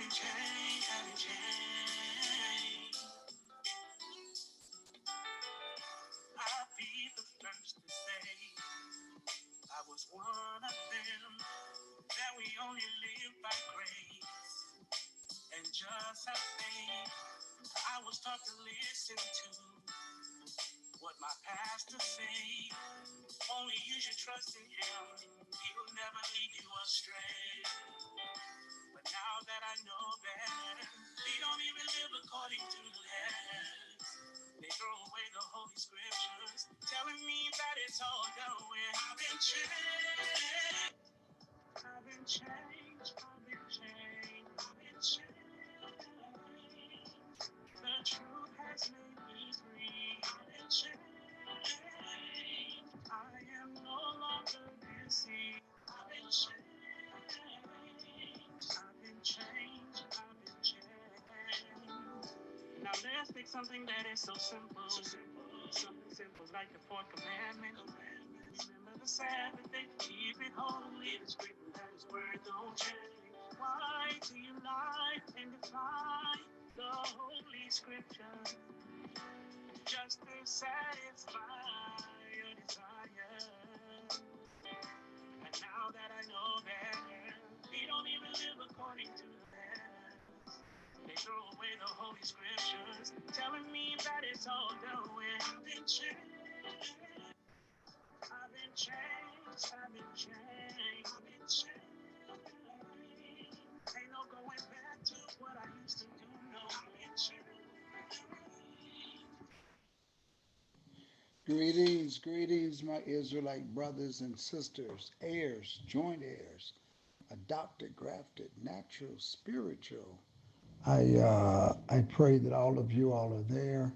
been changed, I've been changed. I'll be the first to say I was one of them, that we only live by grace and just have faith. I was taught to listen to what my pastor say. Only you should trust in him, he will never lead you astray. But now that I know better, we don't even live according to the letters. They throw away the holy scriptures, telling me that it's all done with. I've been changed. I've been changed. I've been changed. I've been changed. The truth has made me free. I've been changed. I am no longer deceived. I've been changed. I've been changed. I've been changed. Now let's take something that is so simple. Something simple like the fourth commandment. Remember the Sabbath day, keep it holy. The scripture that his word don't change. Why do you lie and defy the holy scripture just to satisfy your desire? And now that I know better, we don't even live according to the letters. They throw away the holy scriptures, telling me that it's all done with. I've been changed. I've been changed. I've been changed. I've been changed. Ain't no going back to what I used to do. No, I've been changed. Greetings, my Israelite brothers and sisters, heirs, joint heirs, adopted, grafted, natural, spiritual. I pray that all of you all are there.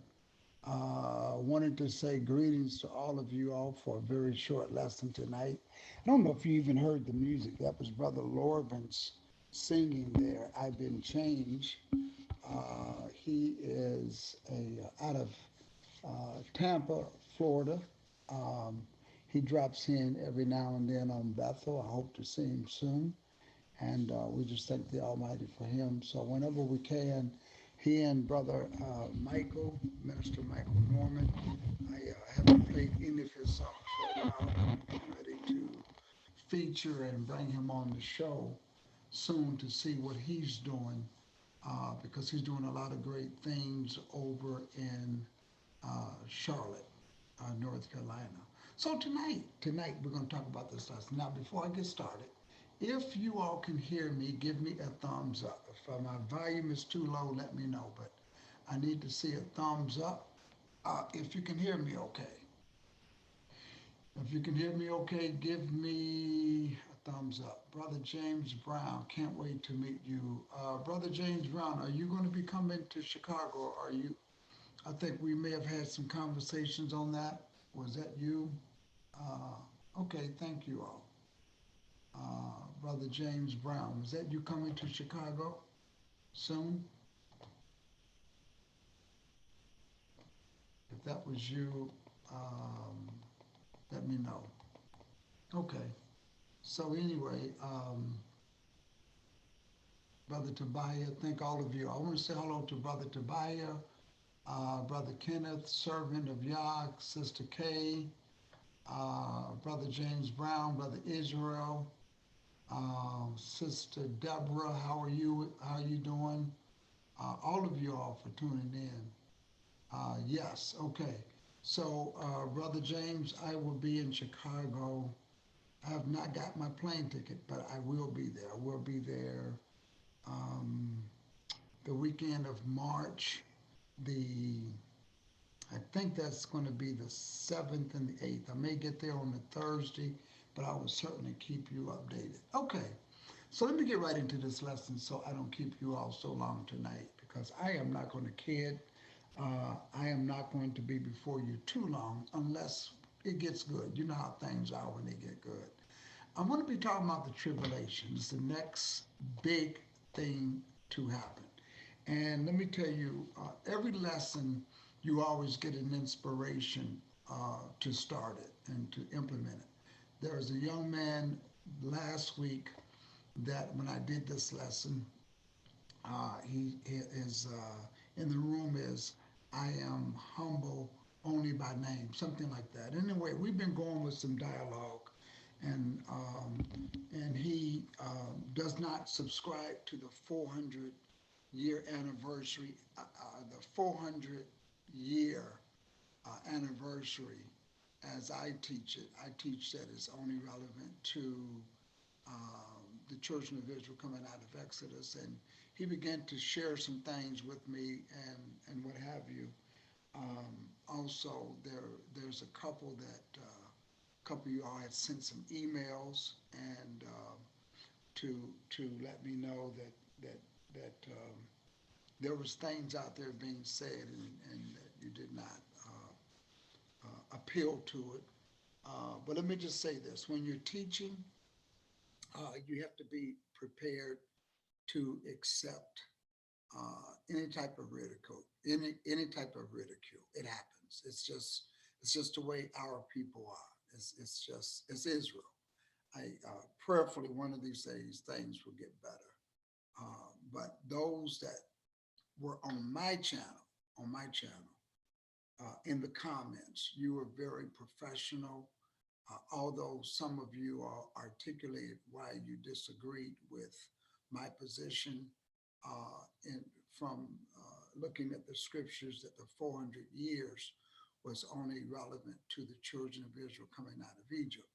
Wanted to say greetings to all of you all for a very short lesson tonight. I don't know if you even heard the music. That was Brother Lorvan's singing there. I've been changed. He is out of Tampa, Florida. Um, he drops in every now and then on Bethel. I hope to see him soon. And we just thank the Almighty for him. So whenever we can, he and Brother Michael, Minister Michael Norman, I haven't played any of his songs for a while. I'm getting ready to feature and bring him on the show soon to see what he's doing because he's doing a lot of great things over in Charlotte, North Carolina. So tonight we're going to talk about this lesson. Now, before I get started, if you all can hear me, give me a thumbs up. If my volume is too low, let me know. But I need to see a thumbs up. If you can hear me okay. If you can hear me okay, give me a thumbs up. Brother James Brown, can't wait to meet you. Brother James Brown, are you going to be coming to Chicago? Are you? I think we may have had some conversations on that. Was that you? Okay, thank you all. Brother James Brown, was that you coming to Chicago soon? If that was you, um, let me know. Okay. So anyway, Brother Tobiah, thank all of you. I want to say hello to Brother Tobiah, Brother Kenneth, servant of Yah, Sister Kay, Brother James Brown, Brother Israel, Sister Deborah. How are you? How are you doing? All of you all for tuning in. Yes, okay. So, Brother James, I will be in Chicago. I have not got my plane ticket, but I will be there. I will be there um, the weekend of March. The I think that's going to be the 7th and the 8th. I may get there on the Thursday, but I will certainly keep you updated. Okay, so let me get right into this lesson so I don't keep you all so long tonight because I am not going to kid. I am not going to be before you too long unless it gets good. You know how things are when they get good. I'm going to be talking about the tribulation. It's the next big thing to happen. And let me tell you, every lesson you always get an inspiration to start it and to implement it. There was a young man last week that when I did this lesson, He is in the room is I am humble only by name, something like that. Anyway, we've been going with some dialogue, and he does not subscribe to the 400-year anniversary, the 400-year anniversary as I teach it. I teach that it's only relevant to the children of Israel coming out of Exodus, and he began to share some things with me and what have you. Also, there's a couple that a couple of you all had sent some emails and to let me know that there was things out there being said and that you did not appeal to it. But let me just say this: when you're teaching, you have to be prepared to accept any type of ridicule, any type of ridicule. It happens. It's just the way our people are. It's Israel. I prayerfully one of these days things will get better. But those that were on my channel, in the comments, you were very professional. Although some of you all articulated why you disagreed with my position, and from looking at the scriptures that the 400 years was only relevant to the children of Israel coming out of Egypt.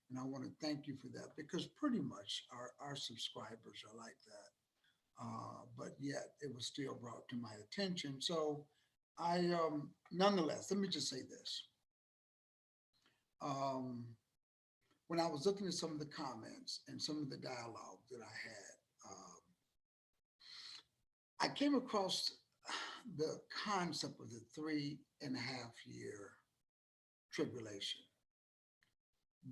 And I want to thank you for that because pretty much our subscribers are like that. But yet it was still brought to my attention. So nonetheless, let me just say this. Um, when I was looking at some of the comments and some of the dialogue that I had, I came across the concept of the 3.5 year tribulation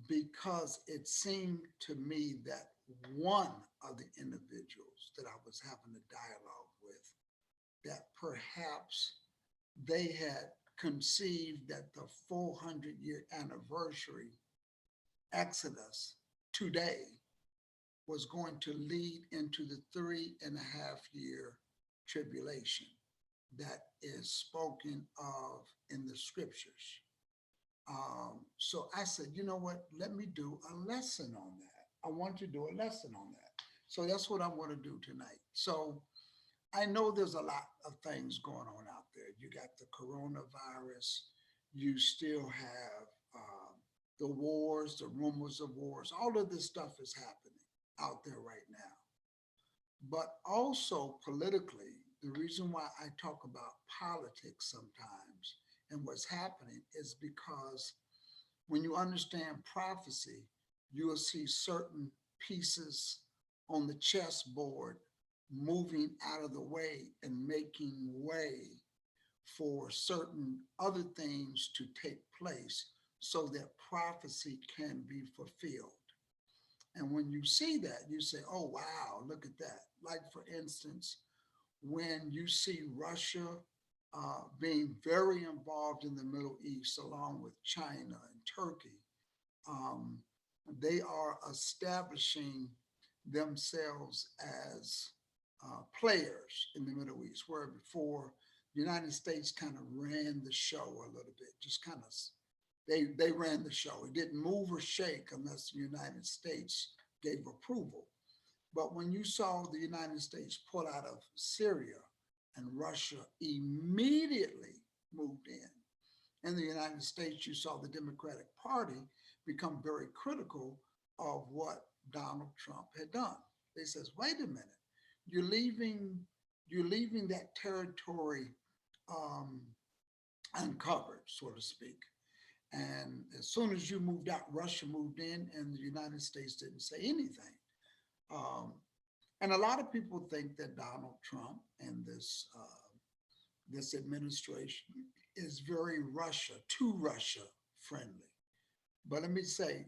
because it seemed to me that one of the individuals that I was having a dialogue with, that perhaps they had conceived that the 400-year anniversary Exodus today was going to lead into the 3.5 year tribulation that is spoken of in the scriptures. So I said, you know what? Let me do a lesson on that. I want to do a lesson on that. So that's what I want to do tonight. So I know there's a lot of things going on out there. You got the coronavirus. You still have the wars, the rumors of wars. All of this stuff is happening out there right now. But also politically, the reason why I talk about politics sometimes and what's happening is because when you understand prophecy, you will see certain pieces on the chessboard moving out of the way and making way for certain other things to take place so that prophecy can be fulfilled. And when you see that, you say, oh, wow, look at that. Like, for instance, when you see Russia being very involved in the Middle East, along with China and Turkey, um, they are establishing themselves as players in the Middle East, where before the United States kind of ran the show a little bit, just kind of they ran the show. It didn't move or shake unless the United States gave approval. But when you saw the United States pull out of Syria and Russia immediately moved in the United States, you saw the Democratic Party become very critical of what Donald Trump had done. They says, wait a minute, you're leaving you're leaving that territory um, uncovered, so to speak. And as soon as you moved out, Russia moved in, and the United States didn't say anything. Um, and a lot of people think that Donald Trump and this administration is very too Russia friendly. But let me say,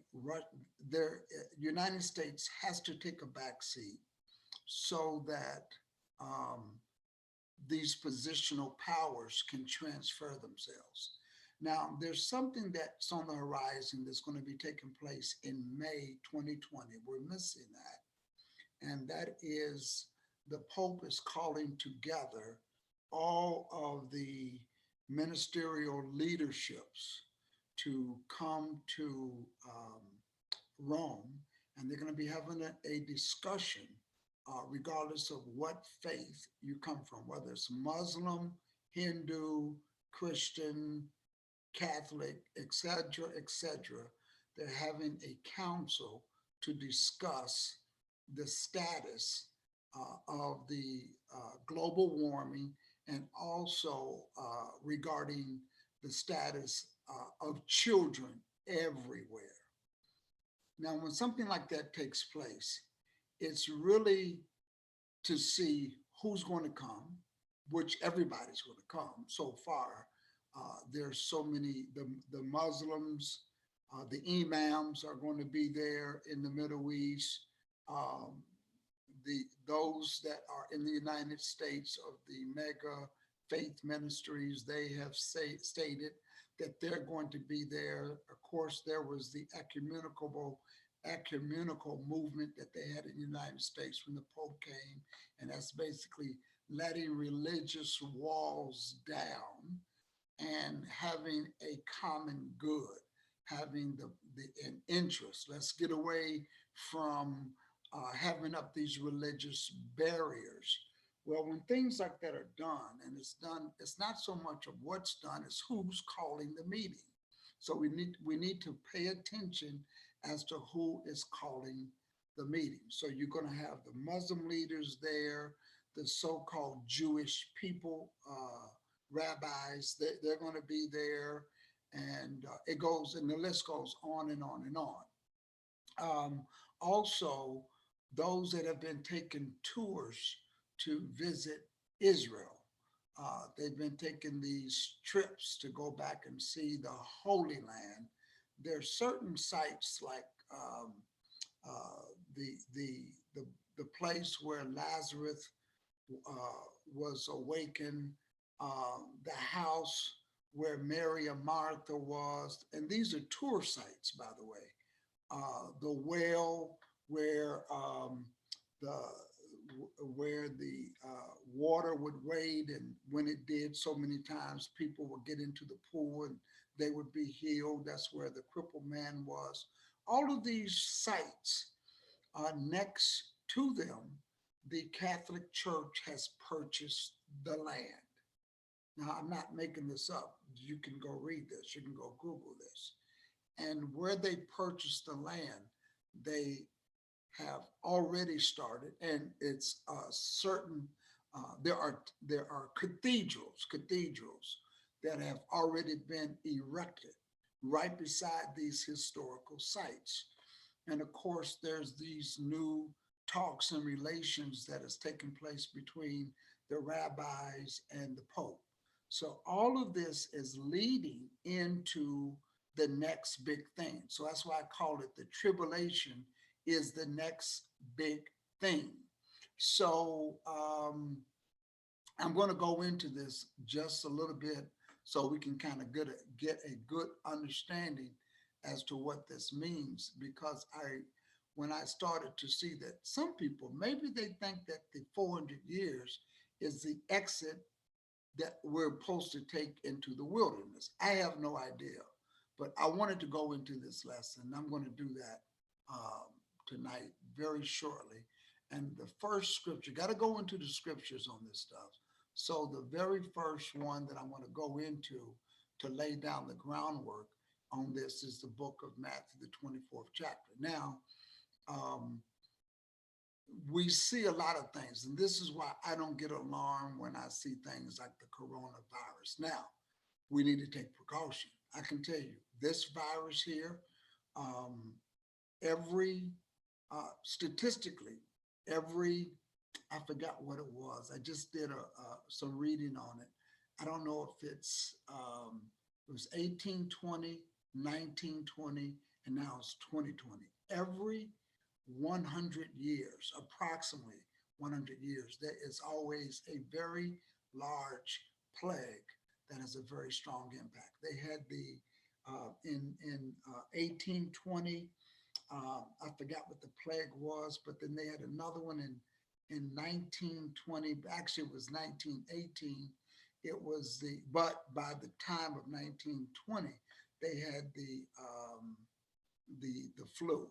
the United States has to take a back seat so that um, these positional powers can transfer themselves. Now, there's something that's on the horizon that's going to be taking place in May 2020. We're missing that. And that is the Pope is calling together all of the ministerial leaderships to come to Rome, and they're going to be having a discussion, regardless of what faith you come from, whether it's Muslim, Hindu, Christian, Catholic, etc., etc. They're having a council to discuss the status of the global warming, and also regarding the status of children everywhere. Now, when something like that takes place, it's really to see who's going to come, which everybody's going to come. So far, there's so many, the Muslims, the imams are going to be there in the Middle East. Um, those that are in the United States of the mega faith ministries, they have stated that they're going to be there. Of course, there was the ecumenical movement that they had in the United States when the Pope came, and that's basically letting religious walls down and having a common good, having an interest. Let's get away from having up these religious barriers. Well, when things like that are done, and it's done, it's not so much of what's done, it's who's calling the meeting. So we need to pay attention as to who is calling the meeting. So you're going to have the Muslim leaders there, the so-called Jewish people, rabbis. They're going to be there, and it goes, and the list goes on and on and on. Also, those that have been taking tours to visit Israel, they've been taking these trips to go back and see the Holy Land. There's certain sites like uh, the, the the the place where Lazarus was awakened, the house where Mary and Martha was, and these are tour sites, by the way. The well where the where the water would wade, and when it did, so many times people would get into the pool and they would be healed. That's where the crippled man was. All of these sites, next to them, the Catholic Church has purchased the land. Now, I'm not making this up. You can go read this, you can go Google this. And where they purchased the land, they have already started, and it's certain. There are cathedrals that have already been erected right beside these historical sites. And of course, there's these new talks and relations that has taken place between the rabbis and the Pope. So all of this is leading into the next big thing. So that's why I call it the tribulation is the next big thing. So I'm going to go into this just a little bit so we can kind of get a good understanding as to what this means, because when I started to see that some people, maybe they think that the 400 years is the exit that we're supposed to take into the wilderness. I have no idea, but I wanted to go into this lesson. I'm going to do that tonight very shortly. And the first scripture, got to go into the scriptures on this stuff. So the very first one that I want to go into to lay down the groundwork on this is the book of Matthew, the 24th chapter. Now, um, we see a lot of things, and this is why I don't get alarmed when I see things like the coronavirus. Now, we need to take precaution. I can tell you, this virus here, um, every statistically, every I forgot what it was. I just did some reading on it. I don't know if it was 1820, 1920, and now it's 2020. Every 100 years, approximately 100 years, there is always a very large plague that has a very strong impact. They had the in 1820. I forgot what the plague was, but then they had another one in in 1920. Actually, it was 1918. It was but by the time of 1920, they had the flu.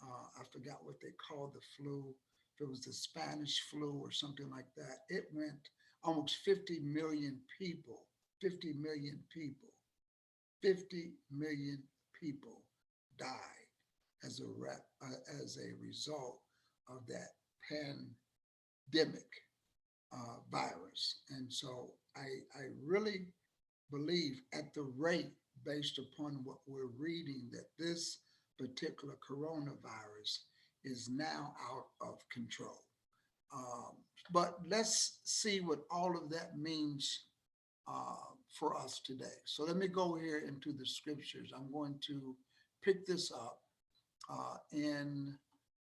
I forgot what they called the flu. If it was the Spanish flu or something like that, it went almost 50 million people. 50 million people. 50 million people died as as a result of that pandemic virus. And so I really believe at the rate based upon what we're reading that this particular coronavirus is now out of control. Um, but let's see what all of that means for us today. So let me go here into the scriptures. I'm going to pick this up in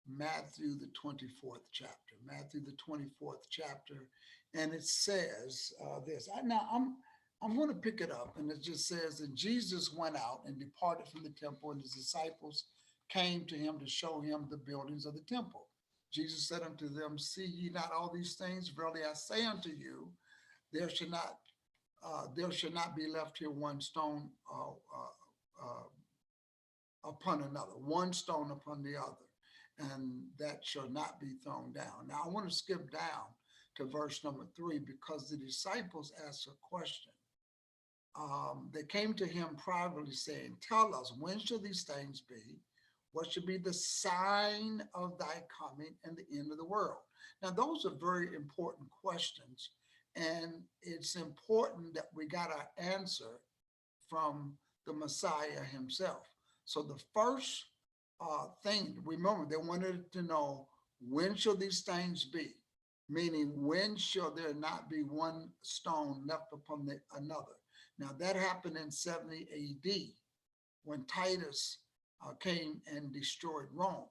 Matthew, the 24th chapter. Matthew, the 24th chapter. And it says this. I'm going to pick it up, and it just says that Jesus went out and departed from the temple, and his disciples came to him to show him the buildings of the temple. Jesus said unto them, see ye not all these things? Verily I say unto you, there should not be left here one stone upon another, one stone upon the other, and that shall not be thrown down. Now I want to skip down to verse number 3 because the disciples asked a question. They came to him privately saying, tell us, when shall these things be? What should be the sign of thy coming and the end of the world? Now, those are very important questions. And it's important that we got our answer from the Messiah himself. So the first thing, remember, they wanted to know, when shall these things be? Meaning, when shall there not be one stone left upon another? Now, that happened in 70 AD when Titus came and destroyed Rome,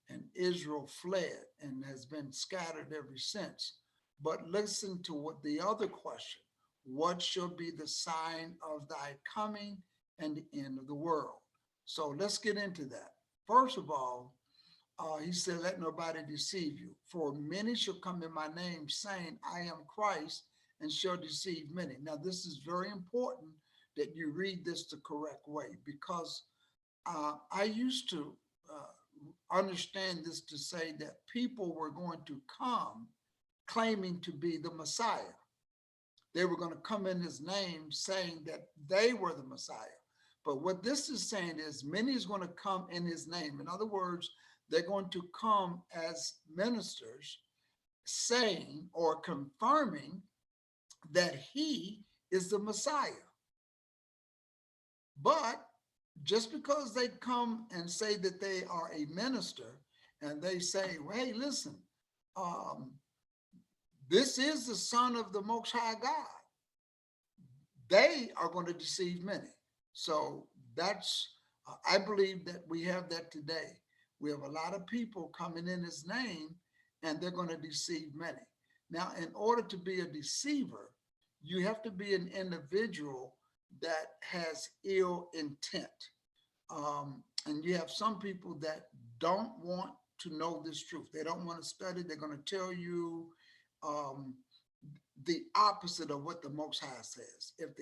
and Israel fled and has been scattered ever since. But listen to what the other question, what shall be the sign of thy coming and the end of the world? So let's get into that. First of all, he said, let nobody deceive you. For many shall come in my name, saying, I am Christ, and shall deceive many. Now, this is very important that you read this the correct way, because I used to understand this to say that people were going to come claiming to be the Messiah. They were going to come in his name saying that they were the Messiah. But what this is saying is many is going to come in his name. In other words, they're going to come as ministers saying or confirming that he is the Messiah. But just because they come and say that they are a minister and they say, well, hey, listen, um, this is the Son of the Most High God, they are going to deceive many. So I believe that we have that today. We have a lot of people coming in his name and they're going to deceive many. Now, in order to be a deceiver, you have to be an individual that has ill intent. And you have some people that don't want to know this truth. They don't want to study. They're going to tell you the opposite of what the Most High says. If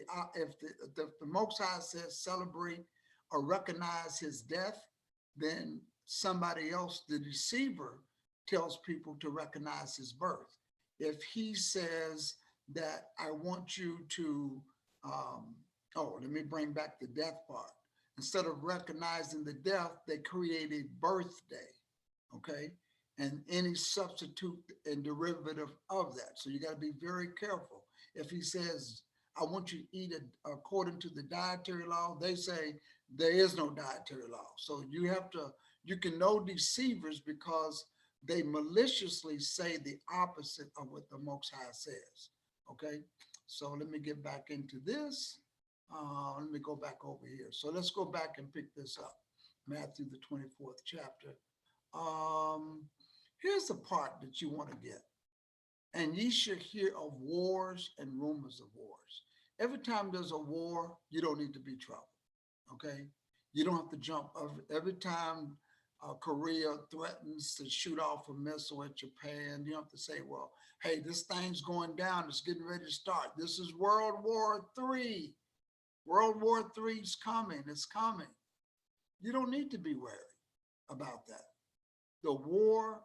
the Most High says celebrate or recognize his death, then somebody else, the deceiver, tells people to recognize his birth. If he says that I want you to, let me bring back the death part. Instead of recognizing the death, they create a birthday, okay? And any substitute and derivative of that. So you got to be very careful. If he says, I want you to eat it according to the dietary law, they say there is no dietary law. So you can know deceivers because they maliciously say the opposite of what the Most High says, okay? So let me get back into this. Let me go back over here. So let's go back and pick this up. Matthew, the 24th chapter. Here's the part that you want to get. And ye should hear of wars and rumors of wars. Every time there's a war, you don't need to be troubled, okay? You don't have to jump. Every time Korea threatens to shoot off a missile at Japan, you don't have to say, well, hey, this thing's going down. It's getting ready to start. This is World War III. World War III is coming. It's coming. You don't need to be wary about that. The war,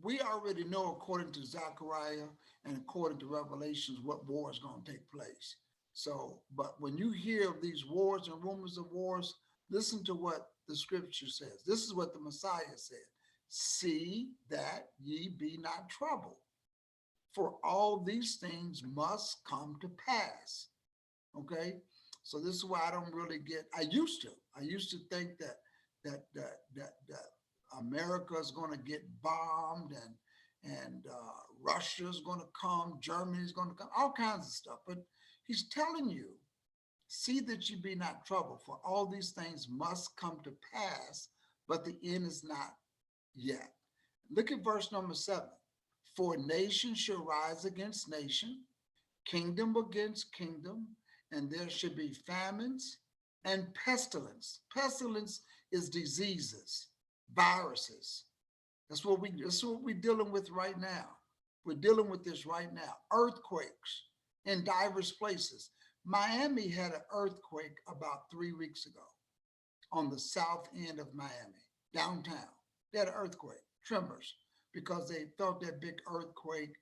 we already know according to Zechariah and according to Revelations what war is going to take place. So, but when you hear of these wars and rumors of wars, listen to what the scripture says. This is what the Messiah said. See that ye be not troubled, for all these things must come to pass. Okay, so this is why I don't really get. I used to think that America is going to get bombed and Russia is going to come, Germany is going to come, all kinds of stuff. But he's telling you, see that you be not troubled, for all these things must come to pass, but the end is not yet. Look at verse number 7. For nation shall rise against nation, kingdom against kingdom, and there should be famines and pestilence. Pestilence is diseases, viruses. That's what we're dealing with right now. We're dealing with this right now. Earthquakes in diverse places. Miami had an earthquake about 3 weeks ago on the south end of Miami, downtown. They had an earthquake, tremors, because they felt that big earthquake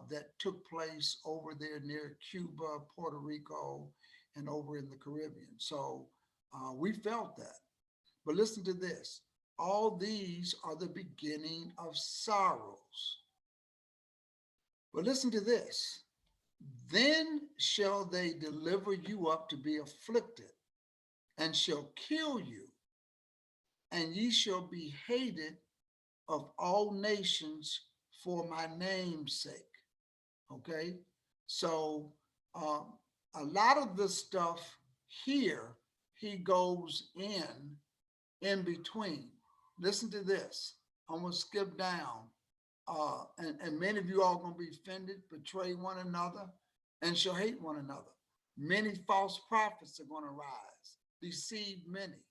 that took place over there near Cuba, Puerto Rico, and over in the Caribbean. So we felt that. But listen to this. All these are the beginning of sorrows. But listen to this. Then shall they deliver you up to be afflicted, and shall kill you, and ye shall be hated of all nations for my name's sake. Okay, so um, a lot of the stuff here he goes in between. Listen to this. I'm gonna skip down, and many of you are gonna be offended, betray one another, and shall hate one another. Many false prophets are gonna rise, deceive many,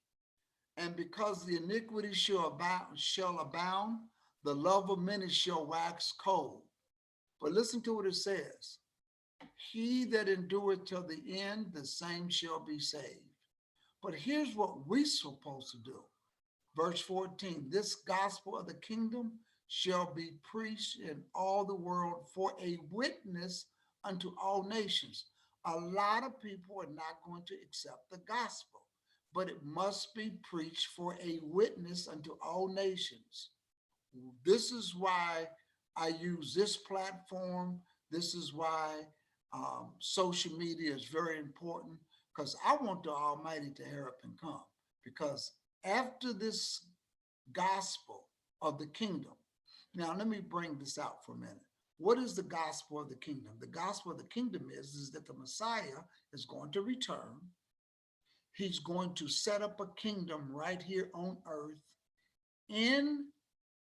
and because the iniquity shall abound, the love of many shall wax cold. But listen to what it says. He that endureth till the end, the same shall be saved. But here's what we're supposed to do. Verse 14, this gospel of the kingdom shall be preached in all the world for a witness unto all nations. A lot of people are not going to accept the gospel, but it must be preached for a witness unto all nations. This is why I use this platform. This is why social media is very important, because I want the Almighty to hurry up and come. Because after this gospel of the kingdom, now let me bring this out for a minute. What is the gospel of the kingdom? The gospel of the kingdom is that the Messiah is going to return. He's going to set up a kingdom right here on earth in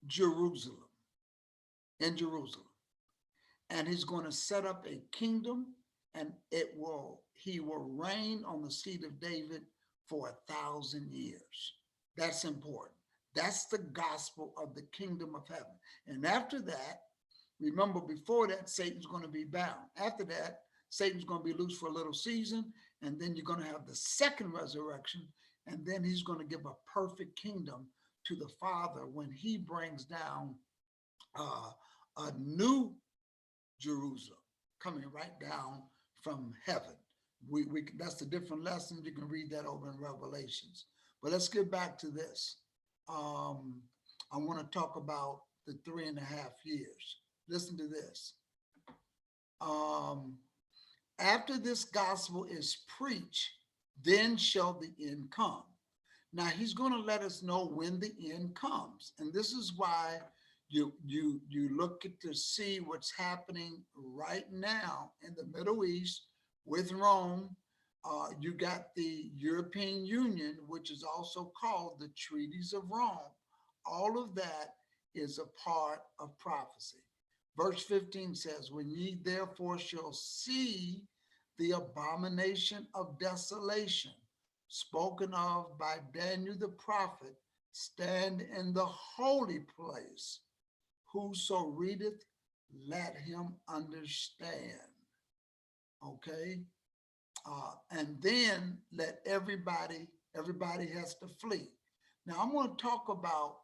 Jerusalem, in Jerusalem. And he's going to set up a kingdom, and he will reign on the seat of David for 1,000 years. That's important. That's the gospel of the kingdom of heaven. And after that, remember, before that, Satan's going to be bound. After that, Satan's going to be loose for a little season, and then you're going to have the second resurrection, and then he's going to give a perfect kingdom to the Father when he brings down a new Jerusalem coming right down from heaven. We that's a different lesson. You can read that over in Revelations. But let's get back to this. I want to talk about the 3.5 years. Listen to this. Um, After this gospel is preached, then shall the end come. Now he's going to let us know when the end comes, and this is why you look at to see what's happening right now in the Middle East with Rome. You got the European Union, which is also called the Treaties of Rome. All of that is a part of prophecy. Verse 15 says, when ye therefore shall see the abomination of desolation spoken of by Daniel the prophet, stand in the holy place. Whoso readeth, let him understand. Okay? And then let everybody has to flee. Now I'm going to talk about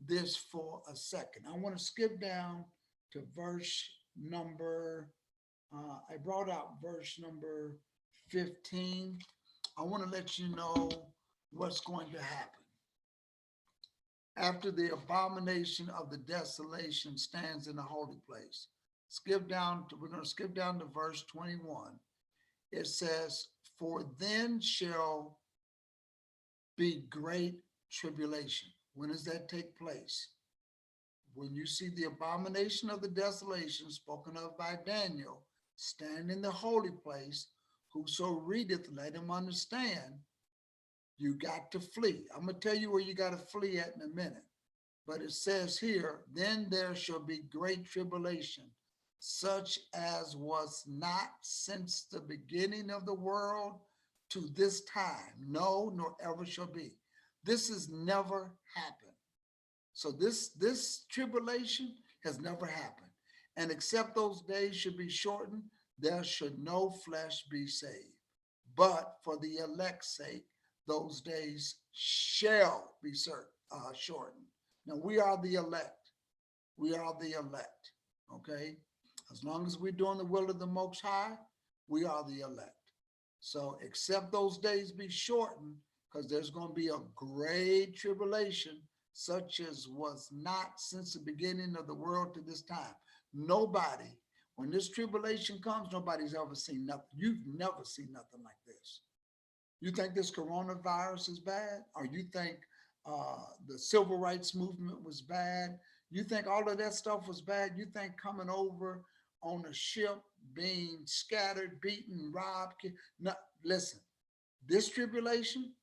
this for a second. I want to skip down to verse number, I brought out verse number 15. I want to let you know what's going to happen. After the abomination of the desolation stands in the holy place. We're going to skip down to verse 21. It says, for then shall be great tribulation. When does that take place? When you see the abomination of the desolation spoken of by Daniel, stand in the holy place, whoso readeth, let him understand. You got to flee. I'm going to tell you where you got to flee at in a minute. But it says here, then there shall be great tribulation, such as was not since the beginning of the world to this time, no, nor ever shall be. This has never happened. So this tribulation has never happened. And except those days should be shortened, there should no flesh be saved. But for the elect's sake, those days shall be shortened. Now we are the elect. We are the elect. Okay? As long as we're doing the will of the Most High, we are the elect. So except those days be shortened, because there's going to be a great tribulation, such as was not since the beginning of the world to this time. Nobody, when this tribulation comes, nobody's ever seen nothing. You've never seen nothing like this. You think this coronavirus is bad? Or you think the civil rights movement was bad? You think all of that stuff was bad? You think coming over on a ship, being scattered, beaten, robbed? No, listen, this tribulation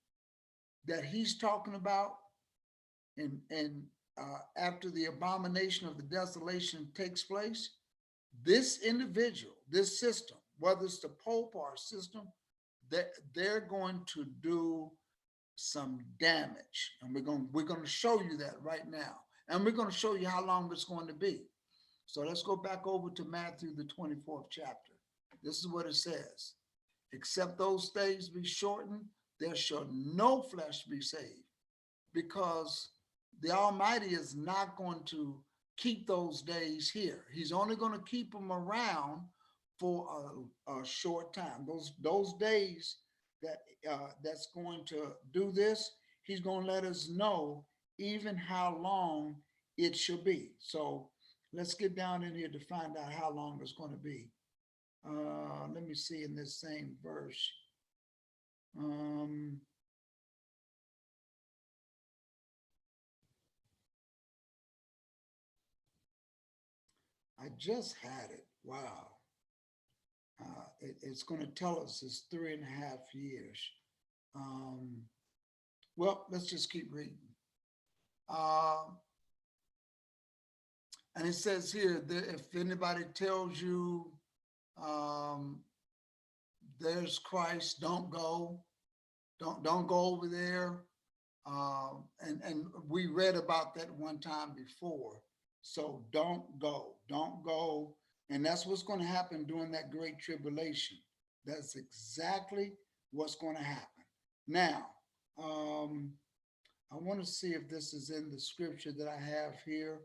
that he's talking about, and after the abomination of the desolation takes place, this individual, this system, whether it's the Pope or a system, that they're going to do some damage, and we're going to show you that right now, and we're going to show you how long it's going to be. So let's go back over to Matthew the 24th chapter. This is what it says: except those days be shortened, there shall no flesh be saved, because the Almighty is not going to keep those days here. He's only going to keep them around for a short time. Those days that's going to do this, he's going to let us know even how long it should be. So let's get down in here to find out how long it's going to be. Let me see in this same verse. I just had it. Wow. It's going to tell us it's 3.5 years. Um, well, let's just keep reading. Uh, and it says here that if anybody tells you um, there's Christ, don't go. Don't go over there. And we read about that one time before. So don't go. Don't go. And that's what's going to happen during that great tribulation. That's exactly what's going to happen. Now, I want to see if this is in the scripture that I have here,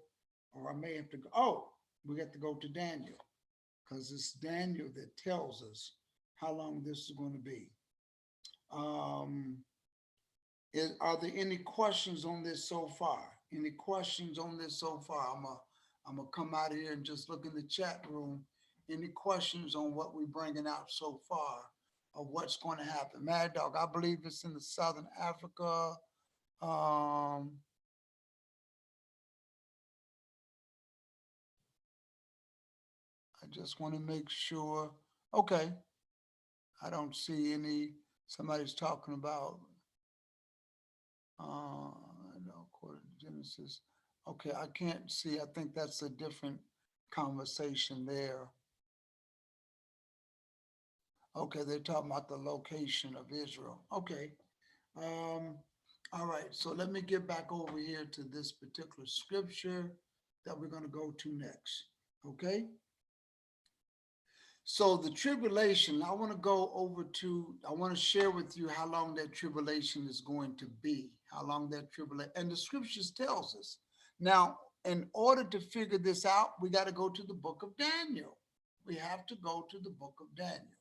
or I may have to go. Oh, we have to go to Daniel, because it's Daniel that tells us how long this is going to be. Are there any questions on this so far? Any questions on this so far? I'm gonna come out of here and just look in the chat room. Any questions on what we're bringing out so far, of what's going to happen? Mad Dog, I believe it's in the Southern Africa. I just want to make sure. Okay, I don't see any. Somebody's talking about. No, according to Genesis. Okay, I can't see. I think that's a different conversation there. Okay, they're talking about the location of Israel. Okay. All All right, so let me get back over here to this particular scripture that we're going to go to next. Okay, so the tribulation, I want to go over to, I want to share with you how long that tribulation is going to be, how long that tribulation, and the scriptures tells us. Now, in order to figure this out, we got to go to the book of Daniel. We have to go to the book of Daniel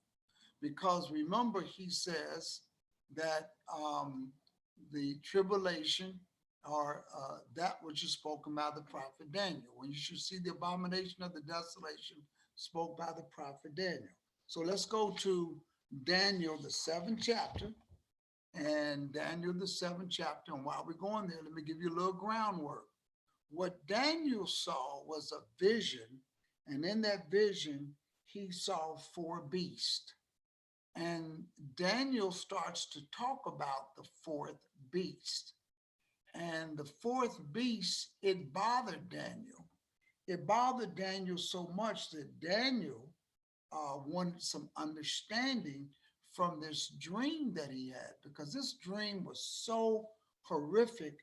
because remember, he says that the tribulation or that which is spoken by the prophet Daniel. When you should see the abomination of the desolation spoke by the prophet Daniel. So let's go to Daniel, the seventh chapter, and Daniel, the seventh chapter. And while we're going there, let me give you a little groundwork. What Daniel saw was a vision, and in that vision, he saw four beasts. And Daniel starts to talk about the fourth beast. And the fourth beast, it bothered Daniel. It bothered Daniel so much that Daniel wanted some understanding from this dream that he had, because this dream was so horrific.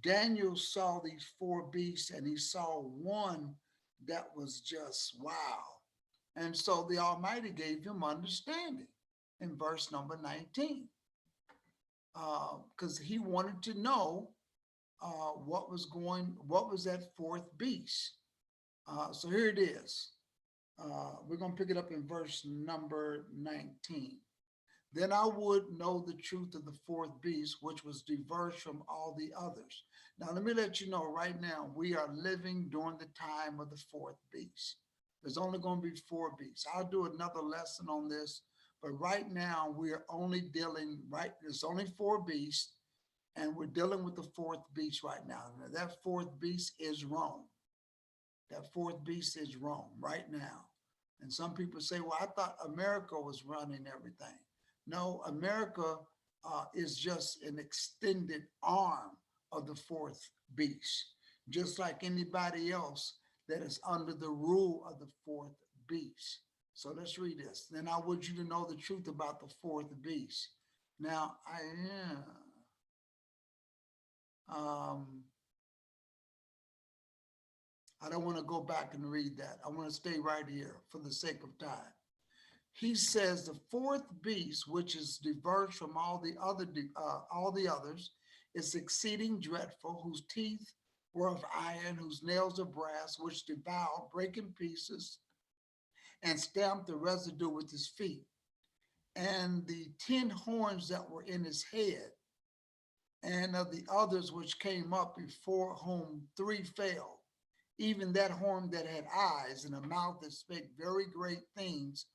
Daniel saw these four beasts and he saw one that was just wow. And so the Almighty gave him understanding in verse number 19, because he wanted to know what was that fourth beast. So here it is. We're going to pick it up in verse number 19. Then I would know the truth of the fourth beast, which was diverse from all the others. Now, let me let you know right now, we are living during the time of the fourth beast. There's only going to be four beasts. I'll do another lesson on this, but right now we are only dealing, right? There's only four beasts, and we're dealing with the fourth beast right now. Now that fourth beast is Rome. That fourth beast is Rome right now. And some people say, well, I thought America was running everything. No, America is just an extended arm of the fourth beast, just like anybody else that is under the rule of the fourth beast. So let's read this. Then I want you to know the truth about the fourth beast. Now, um, I don't want to go back and read that. I want to stay right here for the sake of time. He says the fourth beast, which is diverse from all the others, is exceeding dreadful, whose teeth were of iron, whose nails of brass, which devoured, break in pieces, and stamped the residue with his feet. And the 10 horns that were in his head, and of the others which came up before whom 3 fell, even that horn that had eyes and a mouth that spake very great things,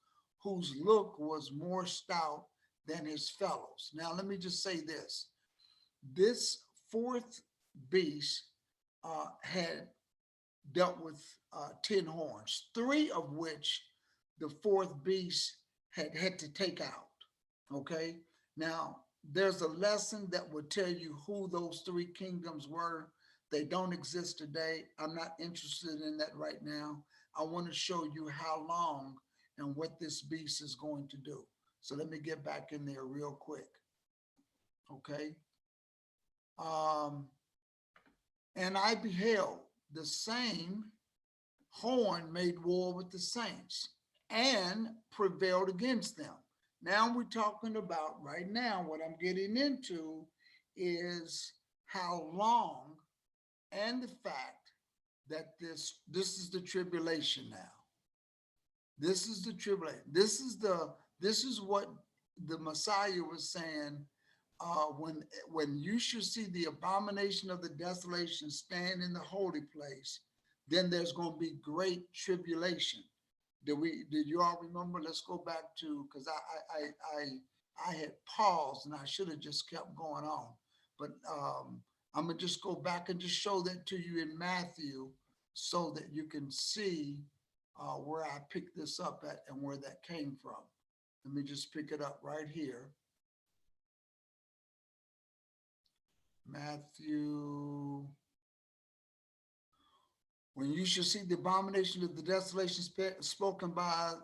whose look was more stout than his fellows. Now, let me just say this. This fourth beast had dealt with 10 horns, 3 of which the fourth beast had to take out. Okay. Now, there's a lesson that will tell you who those 3 kingdoms were. They don't exist today. I'm not interested in that right now. I want to show you how long and what this beast is going to do. So let me get back in there real quick. Okay. And I beheld the same horn made war with the saints and prevailed against them. Now we're talking about right now, what I'm getting into is how long and the fact that this is the tribulation now. This is the tribulation. This is what the Messiah was saying when you should see the abomination of the desolation stand in the holy place, then there's going to be great tribulation. Did you all remember? Let's go back to, because I had paused and I should have just kept going on, but I'm gonna just go back and just show that to you in Matthew so that you can see where I picked this up at and where that came from. Let me just pick it up right here. Matthew. When you shall see the abomination of the desolation spoken by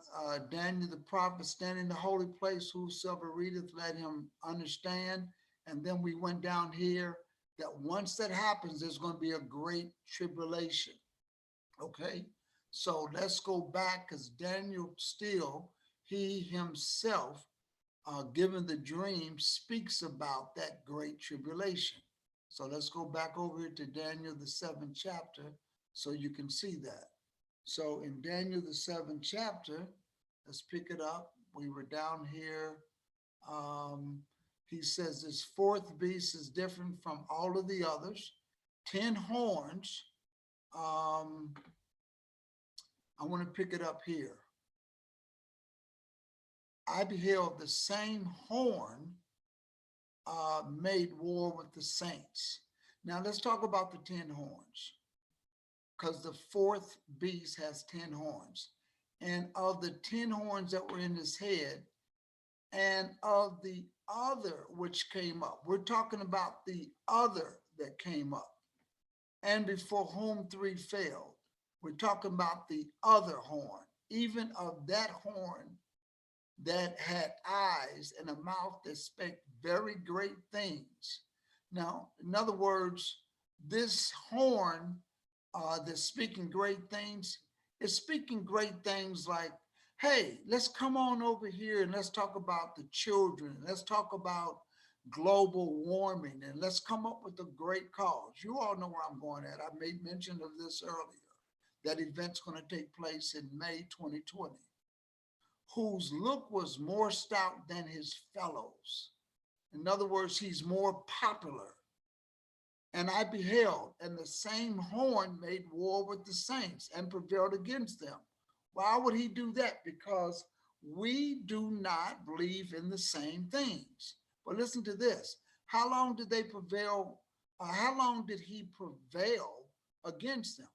Daniel the prophet standing in the holy place, whosoever readeth, let him understand. And then we went down here that once that happens, there's going to be a great tribulation. Okay. So let's go back because Daniel still, he himself, given the dream, speaks about that great tribulation. So let's go back over here to Daniel, the seventh chapter, so you can see that. So in Daniel, the seventh chapter, let's pick it up. We were down here. Um, he says this fourth beast is different from all of the others. 10 horns. Um, I want to pick it up here. I beheld the same horn made war with the saints. Now let's talk about the 10 horns, because the fourth beast has 10 horns. And of the 10 horns that were in his head, and of the other which came up, we're talking about the other that came up, and before whom three fell. We're talking about the other horn, even of that horn that had eyes and a mouth that spake very great things. Now, in other words, this horn that's speaking great things is speaking great things like, hey, let's come on over here and let's talk about the children. Let's talk about global warming and let's come up with a great cause. You all know where I'm going at. I made mention of this earlier. That event's going to take place in May 2020, whose look was more stout than his fellows. In other words, he's more popular. And I beheld, and the same horn made war with the saints and prevailed against them. Why would he do that? Because we do not believe in the same things. But listen to this. How long did they prevail? How long did he prevail against them?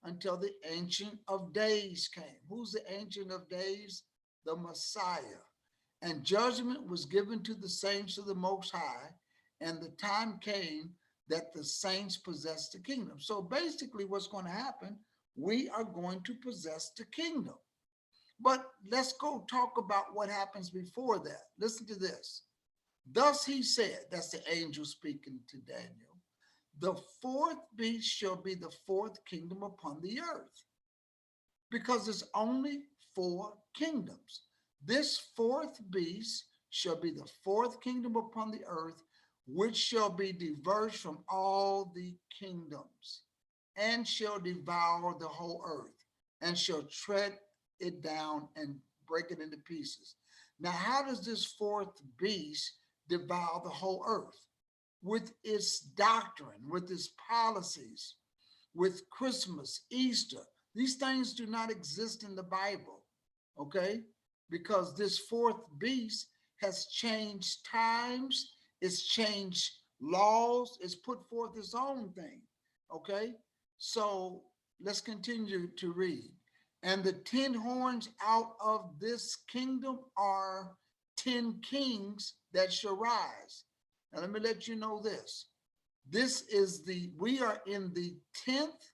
Until the Ancient of Days came. Who's the Ancient of Days? The Messiah. And judgment was given to the saints of the Most High, and the time came that the saints possess the kingdom. So basically, what's going to happen, we are going to possess the kingdom. But let's go talk about what happens before that. Listen to this. Thus he said, that's the angel speaking to Daniel, the fourth beast shall be the fourth kingdom upon the earth, because there's only four kingdoms. This fourth beast shall be the fourth kingdom upon the earth, which shall be diverse from all the kingdoms, and shall devour the whole earth, and shall tread it down and break it into pieces. Now, how does this fourth beast devour the whole earth? With its doctrine, with its policies, with Christmas, Easter. These things do not exist in the Bible, okay? Because this fourth beast has changed times, it's changed laws, it's put forth its own thing, okay? So let's continue to read. And the 10 horns out of this kingdom are 10 kings that shall rise. Now let me let you know this. We are in the 10th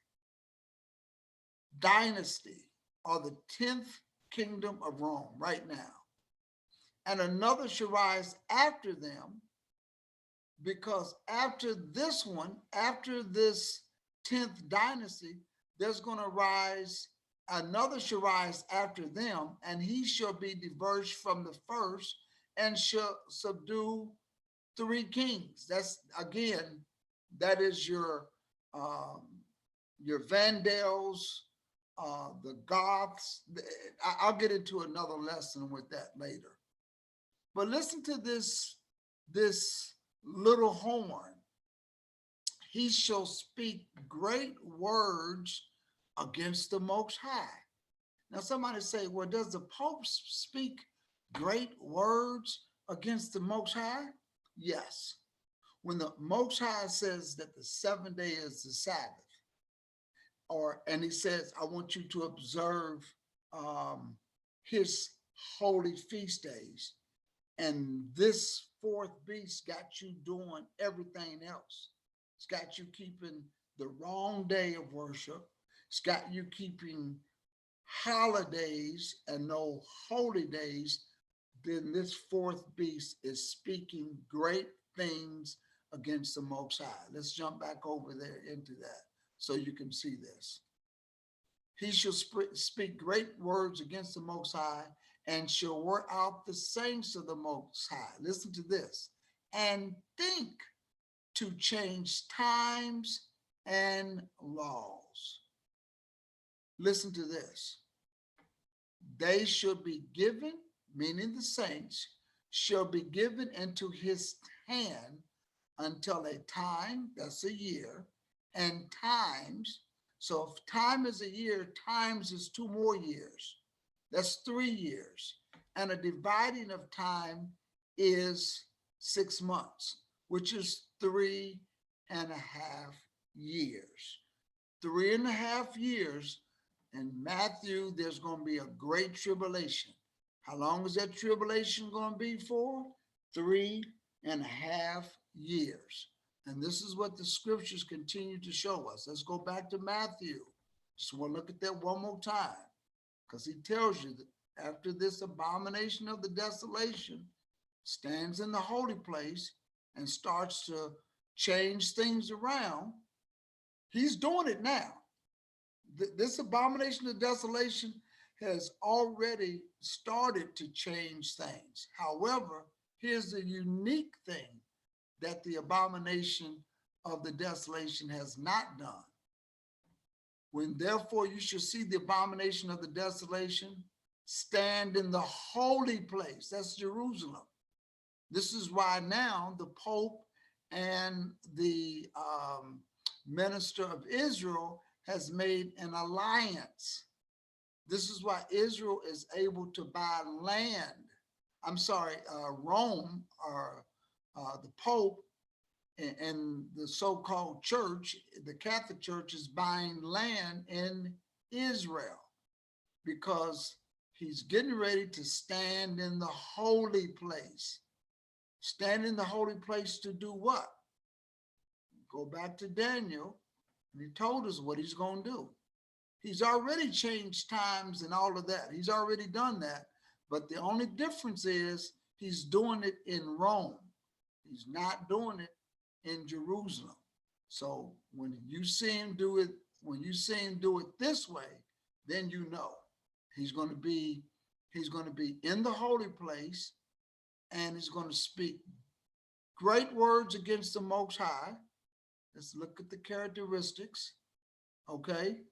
dynasty or the 10th kingdom of Rome right now. And another shall rise after them, because after this one, after this 10th dynasty, there's going to rise, another shall rise after them, and he shall be diverse from the first and shall subdue three kings. That's, again, that is your Vandals, the Goths. I'll get into another lesson with that later. But listen to this little horn. He shall speak great words against the Most High. Now somebody say, well, does the Pope speak great words against the Most High? Yes. When the Most High says that the seventh day is the Sabbath, and he says, I want you to observe his holy feast days, and this fourth beast got you doing everything else. It's got you keeping the wrong day of worship. It's got you keeping holidays and no holy days. Then this fourth beast is speaking great things against the Most High. Let's jump back over there into that so you can see this. He shall speak great words against the Most High and shall work out the saints of the Most High. Listen to this. And think to change times and laws. Listen to this. They shall be given, meaning the saints, shall be given into his hand until a time, that's a year, and times. So if time is a year, times is 2 more years. That's 3 years. And a dividing of time is 6 months, which is 3.5 years. 3.5 years. In Matthew, there's going to be a great tribulation. How long is that tribulation going to be for? 3.5 years. And this is what the scriptures continue to show us. Let's go back to Matthew. Just want to look at that one more time, because he tells you that after this abomination of the desolation stands in the holy place and starts to change things around, he's doing it now. This abomination of desolation has already started to change things. However, here's the unique thing that the abomination of the desolation has not done. When therefore you shall see the abomination of the desolation stand in the holy place, that's Jerusalem. This is why now the Pope and the minister of Israel has made an alliance. This is why Israel is able to buy land. Rome, or the Pope and the so-called church, the Catholic Church, is buying land in Israel because he's getting ready to stand in the holy place. Stand in the holy place to do what? Go back to Daniel, and he told us what he's going to do. He's already changed times and all of that. He's already done that. But the only difference is he's doing it in Rome. He's not doing it in Jerusalem. So when you see him do it, this way, then you know he's going to be in the holy place, and he's going to speak great words against the Most High. Let's look at the characteristics. Okay.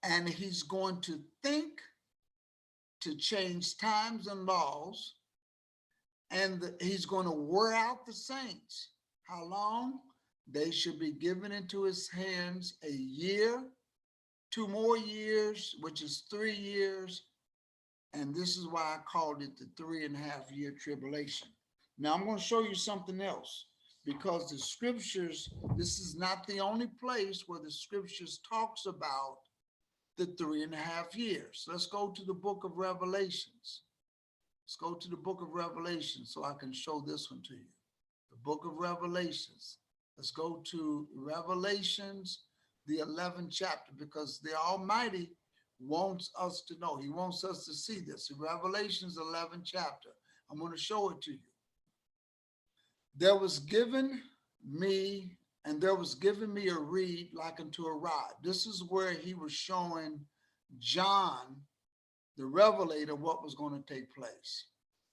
And he's going to think to change times and laws, and he's going to wear out the saints. How long? They should be given into his hands a year, 2 more years, which is 3 years. And this is why I called it the 3.5 year tribulation. Now I'm going to show you something else, because the scriptures, this is not the only place where the scriptures talks about the 3.5 years. Let's go to the book of Revelations. Let's go to the book of Revelation so I can show this one to you. The book of Revelations. Let's go to Revelations, the 11th chapter, because the Almighty wants us to know. He wants us to see this. In Revelations 11th chapter, I'm going to show it to you. There was given me a reed like unto a rod. This is where he was showing John, the revelator, what was going to take place.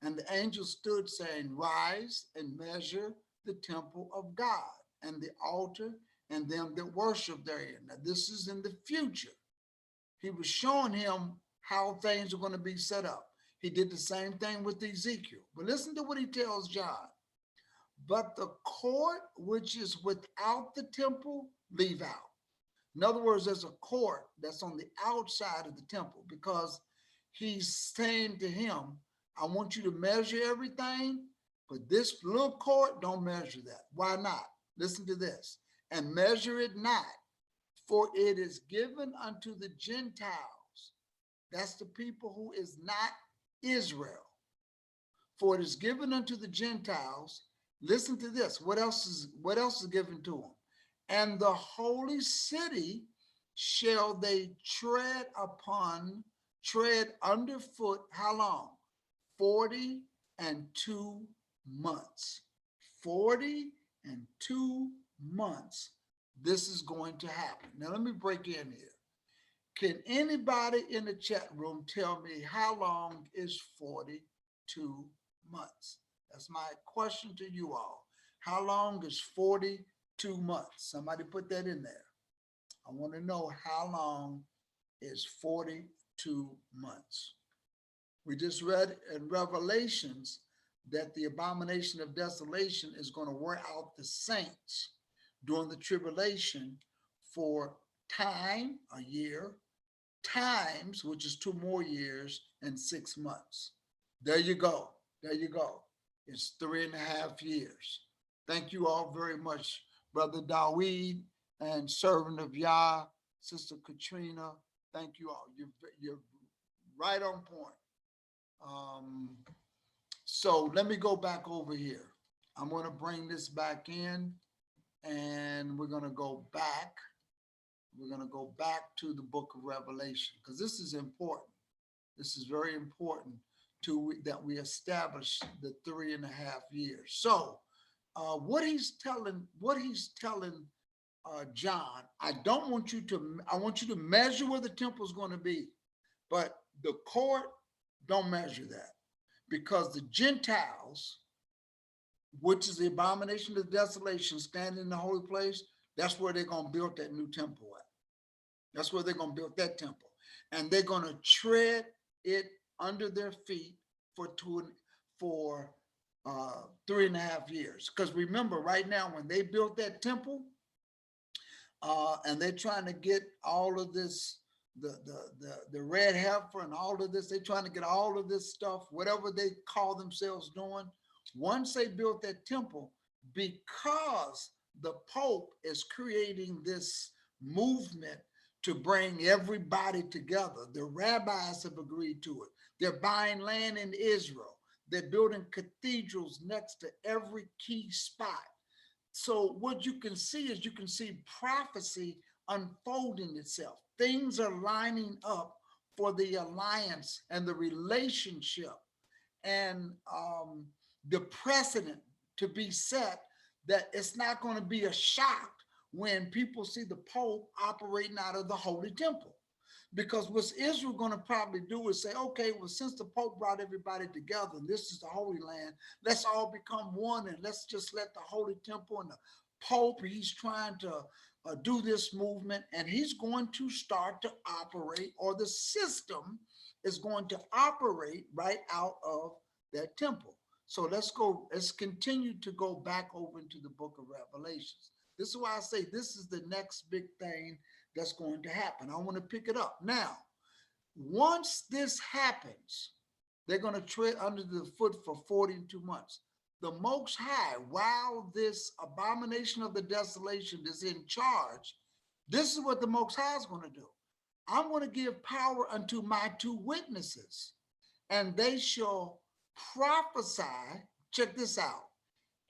And the angel stood saying, rise and measure the temple of God and the altar and them that worship therein. Now this is in the future. He was showing him how things are going to be set up. He did the same thing with Ezekiel. But listen to what he tells John. But the court which is without the temple, leave out. In other words, there's a court that's on the outside of the temple, because he's saying to him, I want you to measure everything, but this little court, don't measure that. Why not? Listen to this. And measure it not, for it is given unto the Gentiles. That's the people who is not Israel. For it is given unto the Gentiles. Listen to this. What else is given to them? And the holy city shall they tread underfoot. How long? 40 and 2 months. 40 and 2 months. This is going to happen. Now, let me break in here. Can anybody in the chat room tell me how long is 42 months? That's my question to you all. How long is 42 months? Somebody put that in there. I want to know how long is 42 months. We just read in Revelations that the abomination of desolation is going to wear out the saints during the tribulation for time, a year, times, which is 2 more years, and 6 months. There you go. There you go. It's 3.5 years. Thank you all very much, Brother Dawid and servant of Yah, Sister Katrina. Thank you all. You're right on point. Um, so let me go back over here. I'm going to bring this back in, and we're going to go back. We're going to go back to the book of Revelation, because this is important. This is very important that we establish the 3.5 years. So what he's telling John, I want you to measure where the temple is going to be, but the court, don't measure that, because the Gentiles, which is the abomination of desolation, standing in the holy place, that's where they're going to build that new temple at. That's where they're going to build that temple. And they're going to tread it under their feet for 3.5 years. Because remember, right now, when they built that temple, and they're trying to get all of this, the red heifer and all of this, they're trying to get all of this stuff, whatever they call themselves doing. Once they built that temple, because the Pope is creating this movement to bring everybody together. The rabbis have agreed to it. They're buying land in Israel. They're building cathedrals next to every key spot. So what you can see is prophecy unfolding itself. Things are lining up for the alliance and the relationship and the precedent to be set, that it's not going to be a shock when people see the Pope operating out of the Holy Temple. Because what Israel going to probably do is say, okay, well, since the Pope brought everybody together, and this is the Holy Land, let's all become one, and let's just let the Holy Temple and the Pope, he's trying to do this movement, and he's going to start to operate, or the system is going to operate right out of that temple. So let's continue to go back over into the book of Revelations. This is why I say this is the next big thing that's going to happen. I want to pick it up. Now, once this happens, they're going to tread under the foot for 42 months. The Most High, while this abomination of the desolation is in charge, this is what the Most High is going to do. I'm going to give power unto my 2 witnesses, and they shall prophesy, check this out,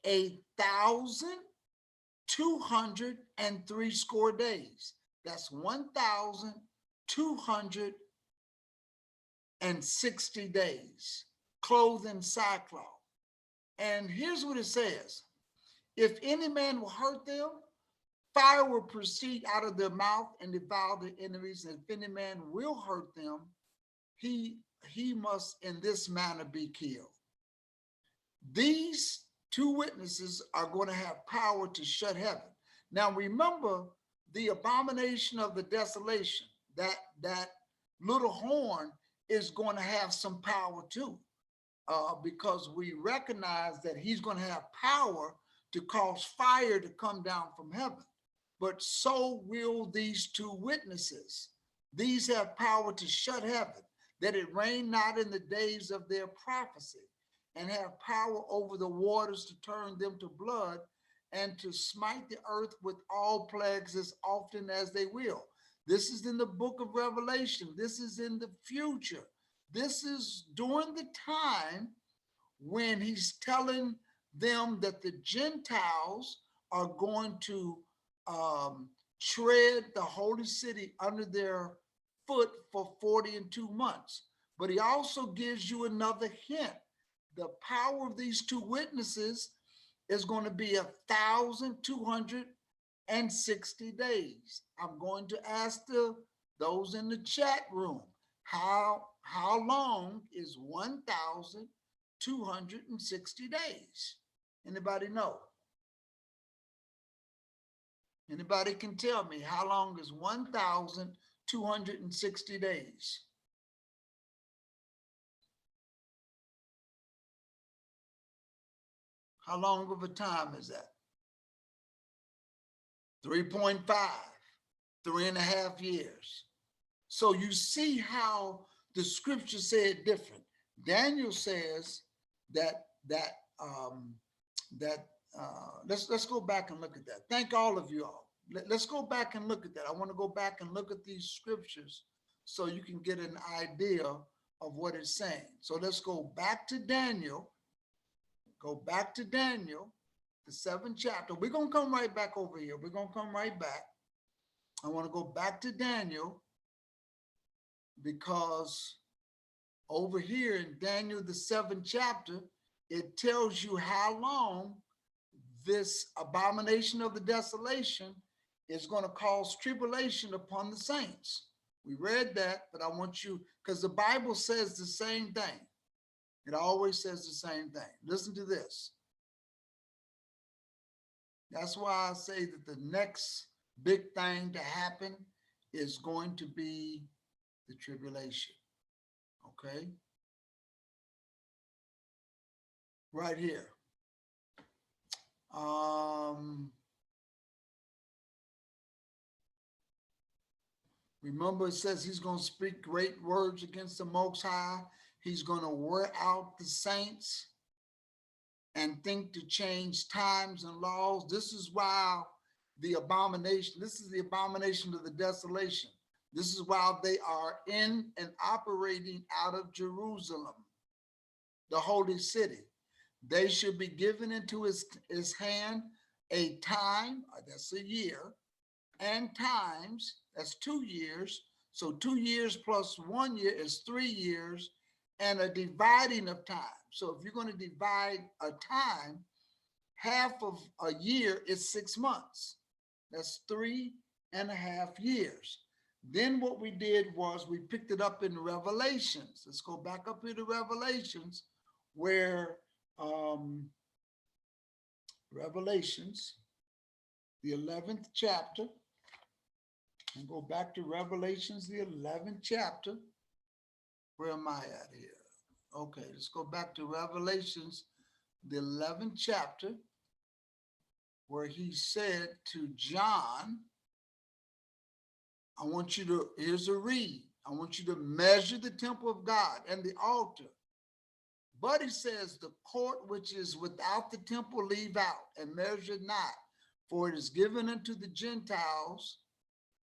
1,203 days. That's 1,260 days, clothed in sackcloth. And here's what it says. If any man will hurt them, fire will proceed out of their mouth and devour their enemies. And if any man will hurt them, he must in this manner be killed. These 2 witnesses are going to have power to shut heaven. Now remember, the abomination of the desolation, that little horn is going to have some power too, because we recognize that he's going to have power to cause fire to come down from heaven. But so will these 2 witnesses. These have power to shut heaven, that it rain not in the days of their prophecy, and have power over the waters to turn them to blood, and to smite the earth with all plagues as often as they will. This is in the book of Revelation. This is in the future. This is during the time when he's telling them that the Gentiles are going to tread the holy city under their foot for 42 months. But he also gives you another hint. The power of these two witnesses is going to be 1,260 days. I'm going to ask those in the chat room, how long is 1,260 days? Anybody know? Anybody can tell me how long is 1,260 days? How long of a time is that? 3.5, 3.5 years. So you see how the scripture said different. Daniel says that let's go back and look at that. Thank all of you all. Let's go back and look at that. I want to go back and look at these scriptures so you can get an idea of what it's saying. So let's go back to Daniel. Go back to Daniel, the 7th chapter. We're going to come right back over here. We're going to come right back. I want to go back to Daniel because over here in Daniel, the 7th chapter, it tells you how long this abomination of the desolation is going to cause tribulation upon the saints. We read that, but I want you, because the Bible says the same thing. It always says the same thing. Listen to this. That's why I say that the next big thing to happen is going to be the tribulation. Okay? Right here. Remember, it says he's going to speak great words against the Most High. He's going to wear out the saints and think to change times and laws. This is why this is the abomination of the desolation. This is why they are in and operating out of Jerusalem, the holy city. They should be given into his hand a time, that's a year, and times, that's 2 years. So 2 years plus 1 year is 3 years, and a dividing of time. So if you're going to divide a time, half of a year is 6 months. That's 3.5 years. Then what we did was we picked it up in Revelations. Let's go back up into Revelations, where Revelations, the 11th chapter, and go back to Revelations, the 11th chapter. Where am I at here? Okay, let's go back to Revelations, the 11th chapter, where he said to John, I want you to, here's a read. I want you to measure the temple of God and the altar. But he says, the court which is without the temple leave out and measure not, for it is given unto the Gentiles,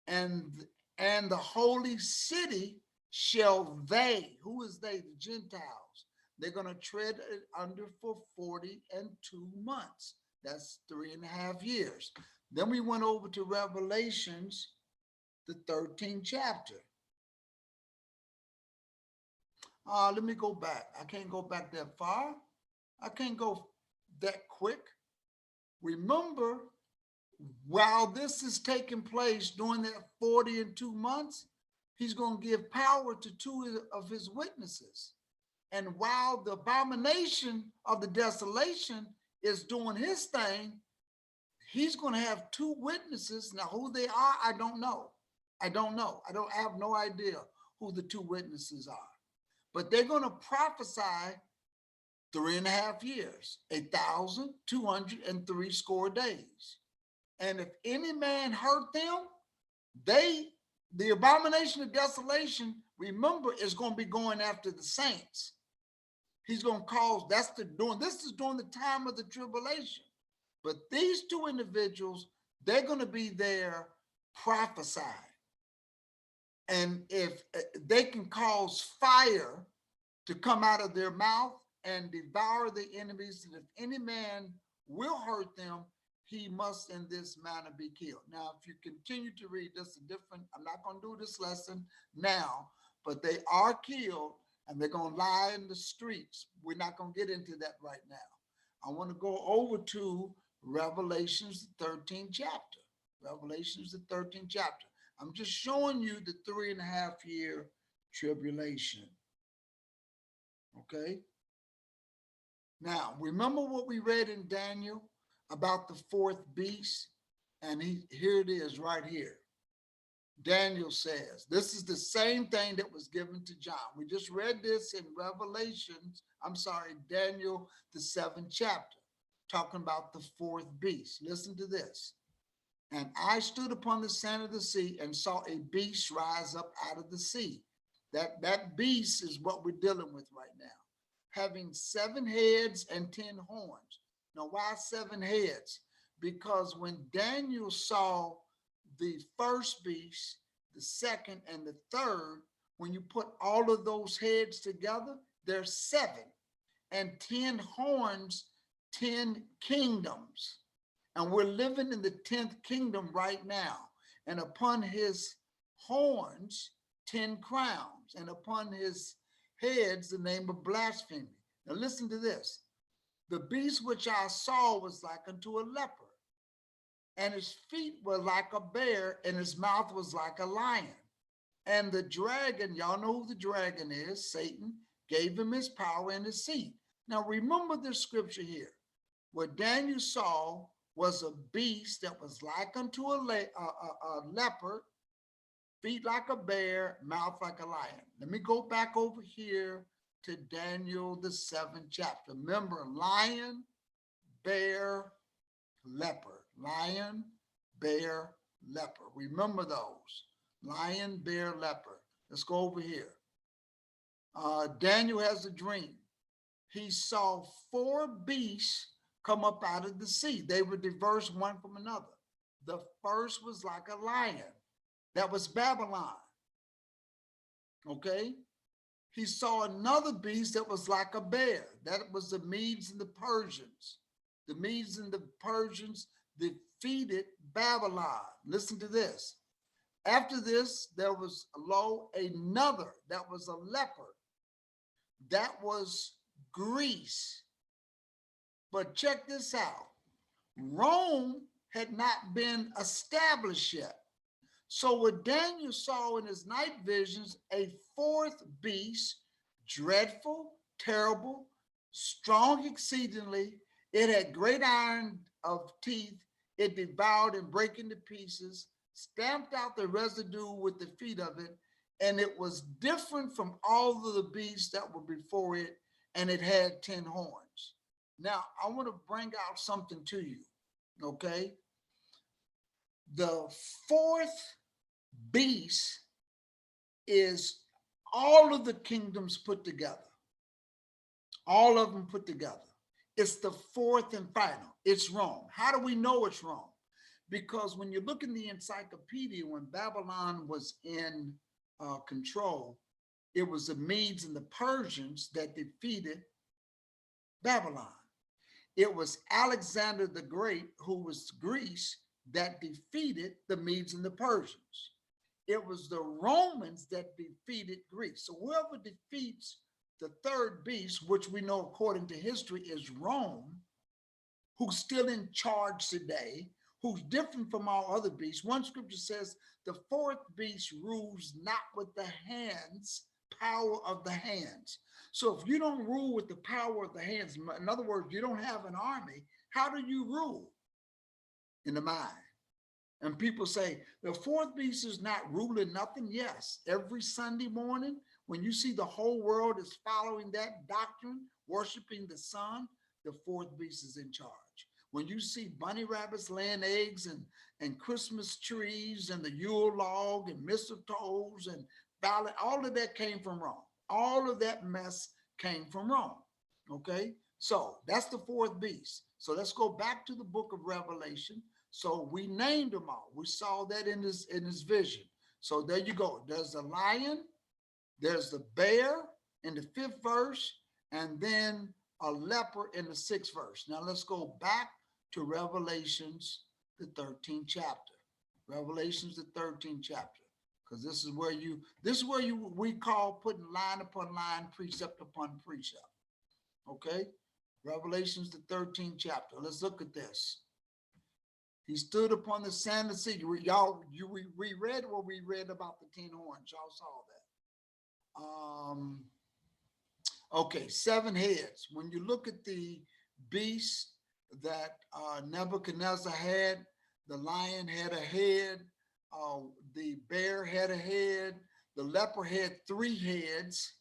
and the holy city shall they, who is they? The Gentiles. They're going to tread it under for 42 months. That's 3.5 years. Then we went over to Revelations, the 13th chapter. Let me go back. I can't go back that far. I can't go that quick. Remember, while this is taking place during that 42 months, he's going to give power to 2 of his witnesses. And while the abomination of the desolation is doing his thing, he's going to have 2 witnesses. Now, who they are, I don't know. I have no idea who the 2 witnesses are. But they're going to prophesy 3.5 years, 1,203 score days. And if any man hurt them, the abomination of desolation, remember, is going to be going after the saints. He's going to cause, this is during the time of the tribulation. But these 2 individuals, they're going to be there prophesying. And if they can cause fire to come out of their mouth and devour the enemies, and if any man will hurt them, he must in this manner be killed. Now, if you continue to read, this is different. I'm not going to do this lesson now, but they are killed. and they're going to lie in the streets. We're not going to get into that right now. I want to go over to Revelations, the 13th chapter. Revelations, the 13th chapter. I'm just showing you the 3.5 year tribulation. Okay? Now, remember what we read in Daniel about the fourth beast? And here it is right here. Daniel says, this is the same thing that was given to John. We just read this in Daniel, the 7th chapter, talking about the fourth beast. Listen to this. And I stood upon the sand of the sea and saw a beast rise up out of the sea. That beast is what we're dealing with right now, having 7 heads and 10 horns. Now, why 7 heads? Because when Daniel saw the first beast, the second, and the third, when you put all of those heads together, there's 7, and 10 horns, 10 kingdoms. And we're living in the 10th kingdom right now. And upon his horns, 10 crowns, and upon his heads, the name of blasphemy. Now listen to this. The beast which I saw was like unto a leopard, and his feet were like a bear, and his mouth was like a lion. And the dragon, y'all know who the dragon is, Satan, gave him his power and his seat. Now remember the scripture here. What Daniel saw was a beast that was like unto a leopard, feet like a bear, mouth like a lion. Let me go back over here to Daniel, the 7th chapter. Remember, lion, bear, leopard. Lion, bear, leopard. Remember those. Lion, bear, leopard. Let's go over here. Daniel has a dream. He saw 4 beasts come up out of the sea. They were diverse one from another. The first was like a lion. That was Babylon. Okay? He saw another beast that was like a bear. That was the Medes and the Persians. The Medes and the Persians defeated Babylon. Listen to this. After this, there was another that was a leopard. That was Greece. But check this out. Rome had not been established yet. So what Daniel saw in his night visions, a 4th beast, dreadful, terrible, strong exceedingly. It had great iron of teeth. It devoured and brake into pieces, stamped out the residue with the feet of it, and it was different from all of the beasts that were before it, and it had 10 horns. Now, I want to bring out something to you, okay? The 4th beast is all of the kingdoms put together. All of them put together. It's the 4th and final. It's Rome. How do we know it's Rome? Because when you look in the encyclopedia, when Babylon was in control, it was the Medes and the Persians that defeated Babylon. It was Alexander the Great, who was Greece, that defeated the Medes and the Persians. It was the Romans that defeated Greece. So whoever defeats the 3rd beast, which we know according to history is Rome, who's still in charge today, who's different from all other beasts. One scripture says the 4th beast rules not with the hands, power of the hands. So if you don't rule with the power of the hands, in other words, you don't have an army, how do you rule? In the mind. And people say, the 4th beast is not ruling nothing. Yes, every Sunday morning, when you see the whole world is following that doctrine, worshiping the sun, the 4th beast is in charge. When you see bunny rabbits laying eggs and Christmas trees and the Yule log and mistletoes and ballot, all of that came from Rome. All of that mess came from Rome. Okay, so that's the 4th beast. So let's go back to the book of Revelation. So we named them all. We saw that in his vision. So there you go. There's the lion, there's the bear in the 5th verse, and then a leopard in the 6th verse. Now let's go back to Revelations, the 13th chapter. Revelations, the 13th chapter. because this is where we call putting line upon line, precept upon precept. Okay, Revelations the 13th chapter. Let's look at this. He stood upon the sand of the sea. We read what we read about the 10 horns. Y'all saw that. Okay, 7 heads. When you look at the beast that Nebuchadnezzar had, the lion had a head, the bear had a head, the leopard had 3 heads,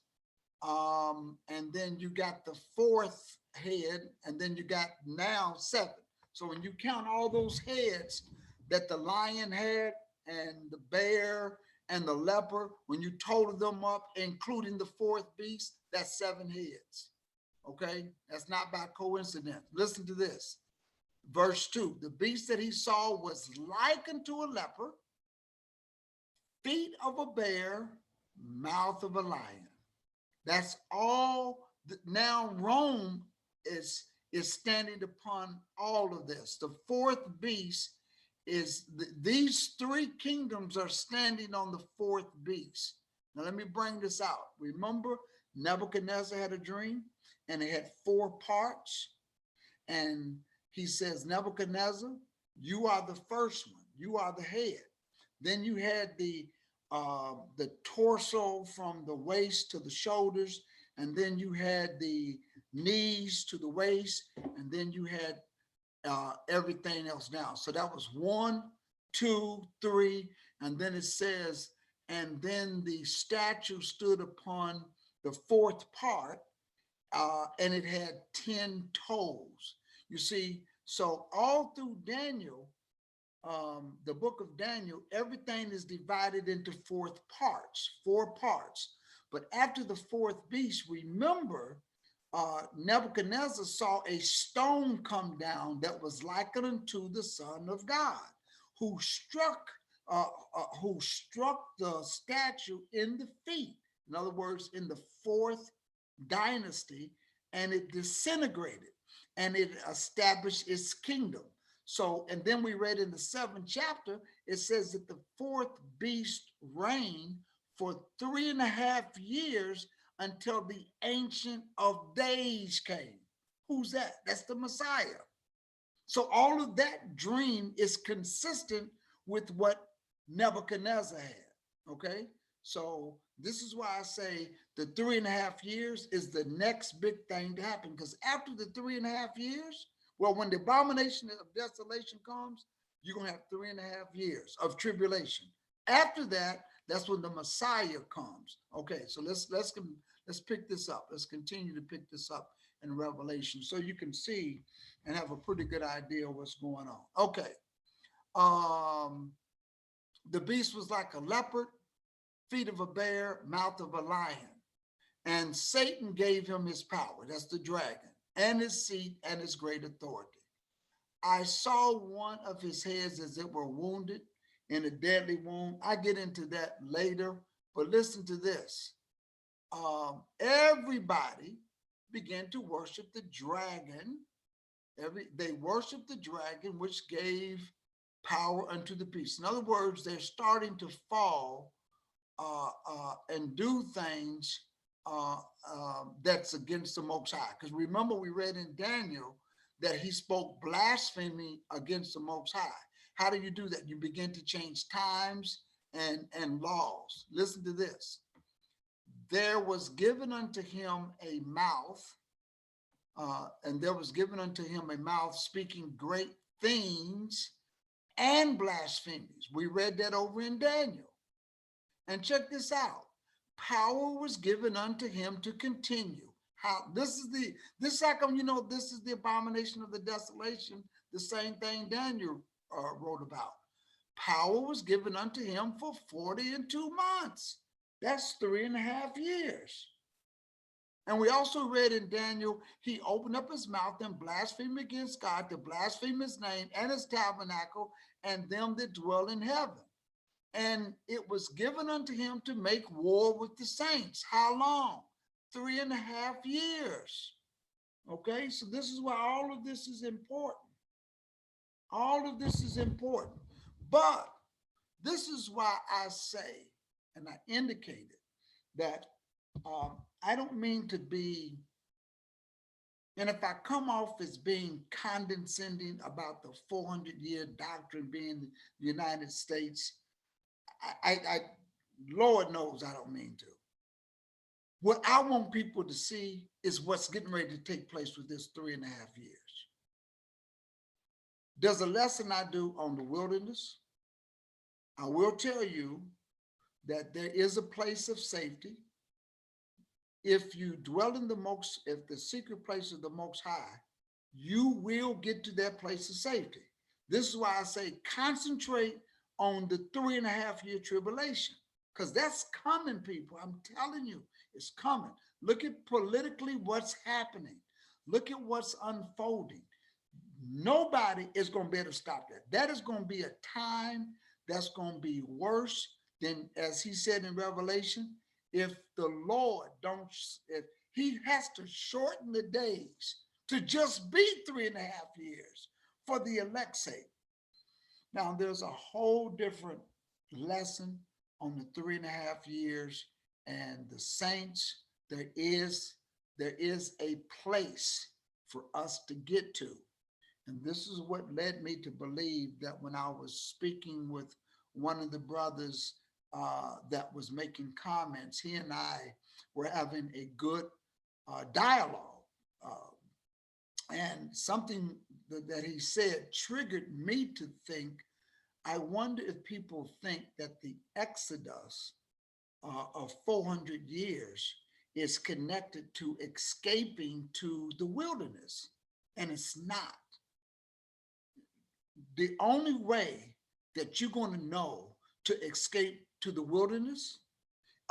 and then you got the 4th head, and then you got now 7. So when you count all those heads that the lion had and the bear and the leopard, when you total them up, including the 4th beast, that's 7 heads. Okay, that's not by coincidence. Listen to this. Verse 2, the beast that he saw was like unto a leopard, feet of a bear, mouth of a lion. That's all. Now Rome is standing upon all of this. The 4th beast is these 3 kingdoms are standing on the 4th beast. Now let me bring this out. Remember, Nebuchadnezzar had a dream and it had 4 parts. And he says, Nebuchadnezzar, you are the first one. You are the head. Then you had the torso from the waist to the shoulders, and then you had the knees to the waist, and then you had everything else down. So that was 1, 2, 3, and then it says, and then the statue stood upon the 4th part, and it had 10 toes. You see, so all through Daniel, the book of Daniel, everything is divided into 4 parts. But after the 4th beast, remember, Nebuchadnezzar saw a stone come down that was likened unto the Son of God, who struck the statue in the feet. In other words, in the 4th dynasty, and it disintegrated and it established its kingdom. So, and then we read in the 7th chapter, it says that the 4th beast reigned for 3.5 years until the Ancient of Days came. Who's that? That's the Messiah. So all of that dream is consistent with what Nebuchadnezzar had. Okay, so this is why I say the 3.5 years is the next big thing to happen, because after the 3.5 years, well, when the abomination of desolation comes, you're going to have 3.5 years of tribulation. After that, that's when the Messiah comes. Okay, so let's pick this up. Let's continue to pick this up in Revelation so you can see and have a pretty good idea of what's going on. Okay. The beast was like a leopard, feet of a bear, mouth of a lion. And Satan gave him his power, that's the dragon, and his seat and his great authority. I saw one of his heads as it were wounded in a deadly wound. I get into that later, but listen to this. Everybody began to worship the dragon. They worshiped the dragon, which gave power unto the beast. In other words, they're starting to fall and do things that's against the Most High. Because remember, we read in Daniel that he spoke blasphemy against the Most High. How do you do that? You begin to change times and laws. Listen to this. There was given unto him a mouth, and there was given unto him a mouth speaking great things and blasphemies. We read that over in Daniel. And check this out. Power was given unto him to continue. How this is how come this is the abomination of the desolation, the same thing Daniel wrote about. Power was given unto him for 42 months. That's 3.5 years. And we also read in Daniel, he opened up his mouth and blasphemed against God, to blaspheme his name and his tabernacle and them that dwell in heaven. And it was given unto him to make war with the saints. How long? 3.5 years. Okay, so this is why all of this is important. All of this is important. But this is why I say and I indicated that I don't mean to be, and if I come off as being condescending about the 400-year doctrine being the United States, I Lord knows I don't mean to. What I want people to see is what's getting ready to take place with this 3.5 years. There's a lesson I do on the wilderness. I will tell you that there is a place of safety. If you dwell in the most, if the secret place of the Most High, you will get to that place of safety. This is why I say concentrate on the 3.5 year tribulation, because that's coming, people. I'm telling you, it's coming. Look at politically what's happening. Look at what's unfolding. Nobody is going to be able to stop that. That is going to be a time that's going to be worse than, as he said in Revelation, if the Lord don't, if he has to shorten the days to just be 3.5 years for the elect's sake. Now, there's a whole different lesson on the 3.5 years and the saints. There is a place for us to get to. And this is what led me to believe that when I was speaking with one of the brothers that was making comments, he and I were having a good dialogue. Uh, and something that he said triggered me to think, I wonder if people think that the Exodus of 400 years is connected to escaping to the wilderness. And it's not. The only way that you're going to know to escape to the wilderness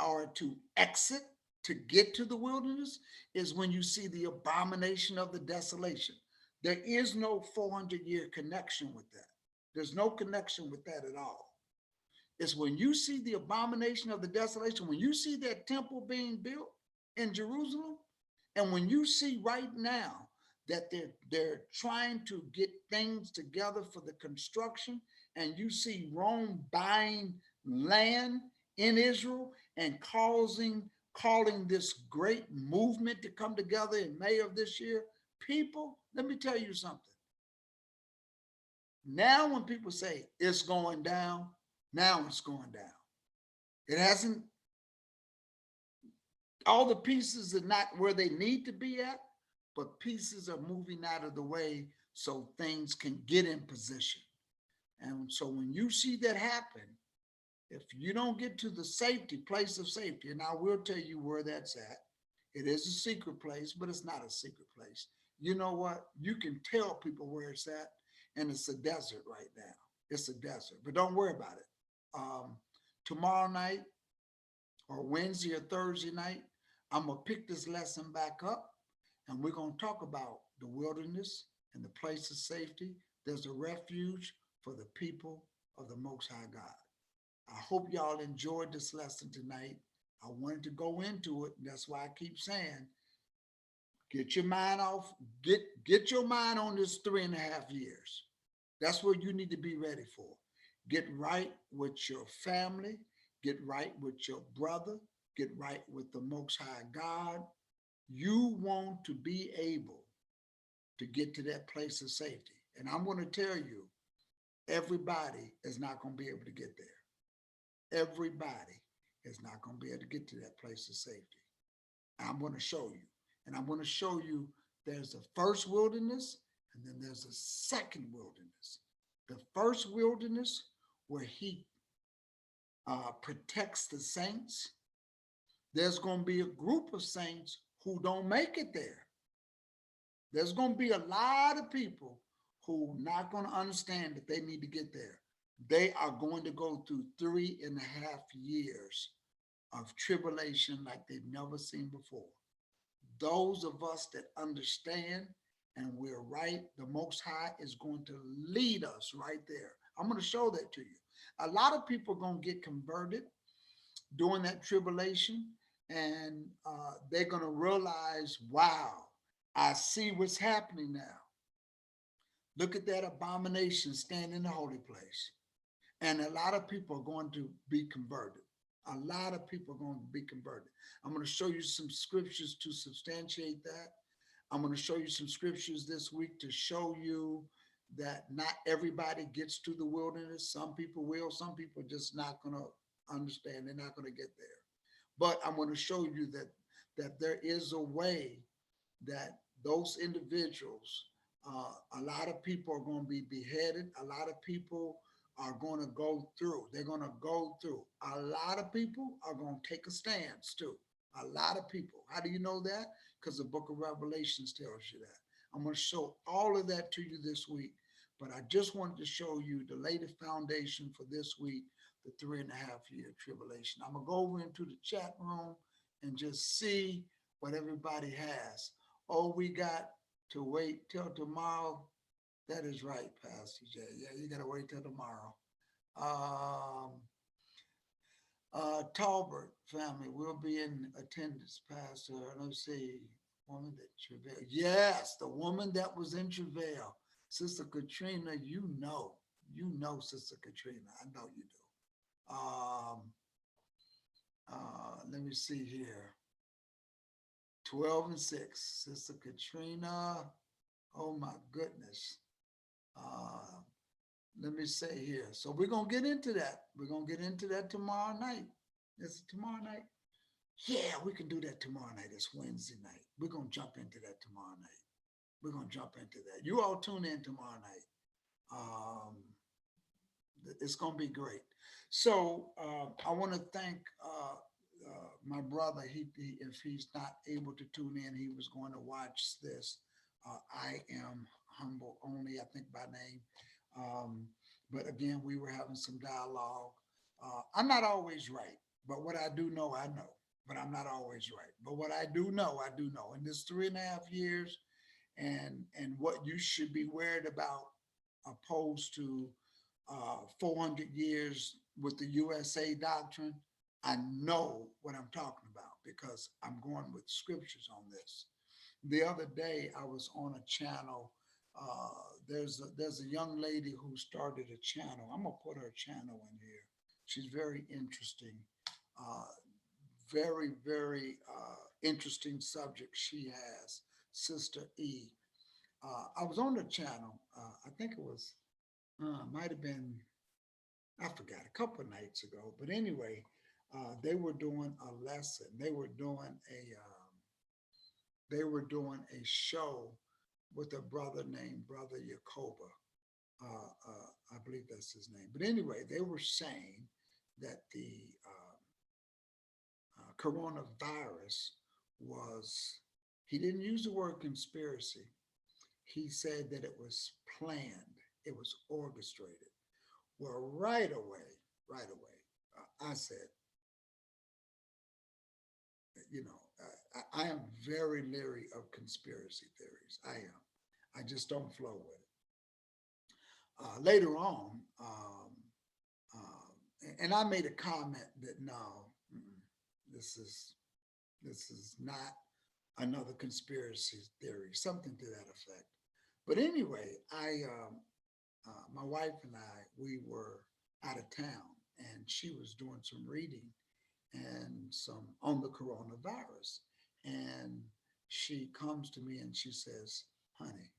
or to exit to get to the wilderness is when you see the abomination of the desolation. There is no 400-year connection with that. There's no connection with that at all. It's when you see the abomination of the desolation, when you see that temple being built in Jerusalem, and when you see right now that they're trying to get things together for the construction, and you see Rome buying land in Israel and calling this great movement to come together in May of this year. People, let me tell you something. Now when people say it's going down, now it's going down. It hasn't, all the pieces are not where they need to be at, but pieces are moving out of the way so things can get in position. And so when you see that happen, if you don't get to the safety, place of safety, and I will tell you where that's at, it is a secret place, but it's not a secret place. You know what? You can tell people where it's at, and it's a desert right now. It's a desert, but don't worry about it. Um, Tomorrow night or Wednesday or Thursday night, I'm going to pick this lesson back up, and we're going to talk about the wilderness and the place of safety. There's a refuge for the people of the Most High God. I hope y'all enjoyed this lesson tonight. I wanted to go into it, and that's why I keep saying, get your mind off, get your mind on this 3.5 years. That's what you need to be ready for. Get right with your family, get right with your brother, get right with the Most High God. You want to be able to get to that place of safety. And I'm going to tell you, everybody is not going to be able to get there. Everybody is not going to be able to get to that place of safety. I'm going to show you. And I'm going to show you there's a first wilderness and then there's a second wilderness. The first wilderness where he protects the saints. There's going to be a group of saints who don't make it there. There's going to be a lot of people who are not going to understand that they need to get there. They are going to go through 3.5 years of tribulation like they've never seen before. Those of us that understand and we're right, the Most High is going to lead us right there. I'm going to show that to you. A lot of people are going to get converted during that tribulation, and they're going to realize, wow, I see what's happening now. Look at that abomination standing in the holy place. And a lot of people are going to be converted. A lot of people are going to be converted. I'm going to show you some scriptures to substantiate that. I'm going to show you some scriptures this week to show you that not everybody gets to the wilderness. Some people will, some people are just not going to understand. They're not going to get there. But I'm going to show you that there is a way that those individuals, a lot of people are going to be beheaded. A lot of people are going to go through. They're going to go through. A lot of people are going to take a stance too. A lot of people. How do you know that? Because the book of Revelations tells you that. I'm going to show all of that to you this week. But I just wanted to show you the latest foundation for this week, the 3.5 year tribulation. I'm going to go over into the chat room and just see what everybody has. Oh, we got to wait till tomorrow. That is right, Pastor Jay. Yeah, you got to wait till tomorrow. Um, Talbert family will be in attendance, Pastor. Let's see. Woman that travail. Yes, the woman that was in travail. Sister Katrina, Sister Katrina. I know you do. Let me see here. 12 and 6. Sister Katrina. Oh my goodness. Uh, Let me say here. So we're gonna get into that. We're gonna get into that tomorrow night. Is it tomorrow night? Yeah, we can do that tomorrow night. It's Wednesday night. We're gonna jump into that tomorrow night. We're gonna jump into that. You all tune in tomorrow night. Um, it's gonna be great. So I want to thank my brother. If he's not able to tune in, he was going to watch this. I am humble only, I think by name. Um, but again, we were having some dialogue. I'm not always right, but what I do know, I know. But I'm not always right. But what I do know, I do know. In this 3.5 years, and what you should be worried about, opposed to 400 years with the USA doctrine, I know what I'm talking about because I'm going with scriptures on this. The other day, I was on a channel. There's a young lady who started a channel. I'm gonna put her channel in here. She's very interesting. Uh, very interesting subject she has. Sister E. I was on the channel. I think it was might have been, I forgot, a couple of nights ago. But anyway, they were doing a lesson. They were doing a show with a brother named Brother Yacoba. I believe that's his name. But anyway, they were saying that the coronavirus was, he didn't use the word conspiracy. He said that it was planned, it was orchestrated. Well, right away, I said, I am very leery of conspiracy theories. I am. I just don't flow with it. Later on, and I made a comment that no, this is this is not another conspiracy theory, something to that effect. But anyway, my wife and I, we were out of town, and she was doing some reading and some on the coronavirus, and she comes to me and she says, "Honey,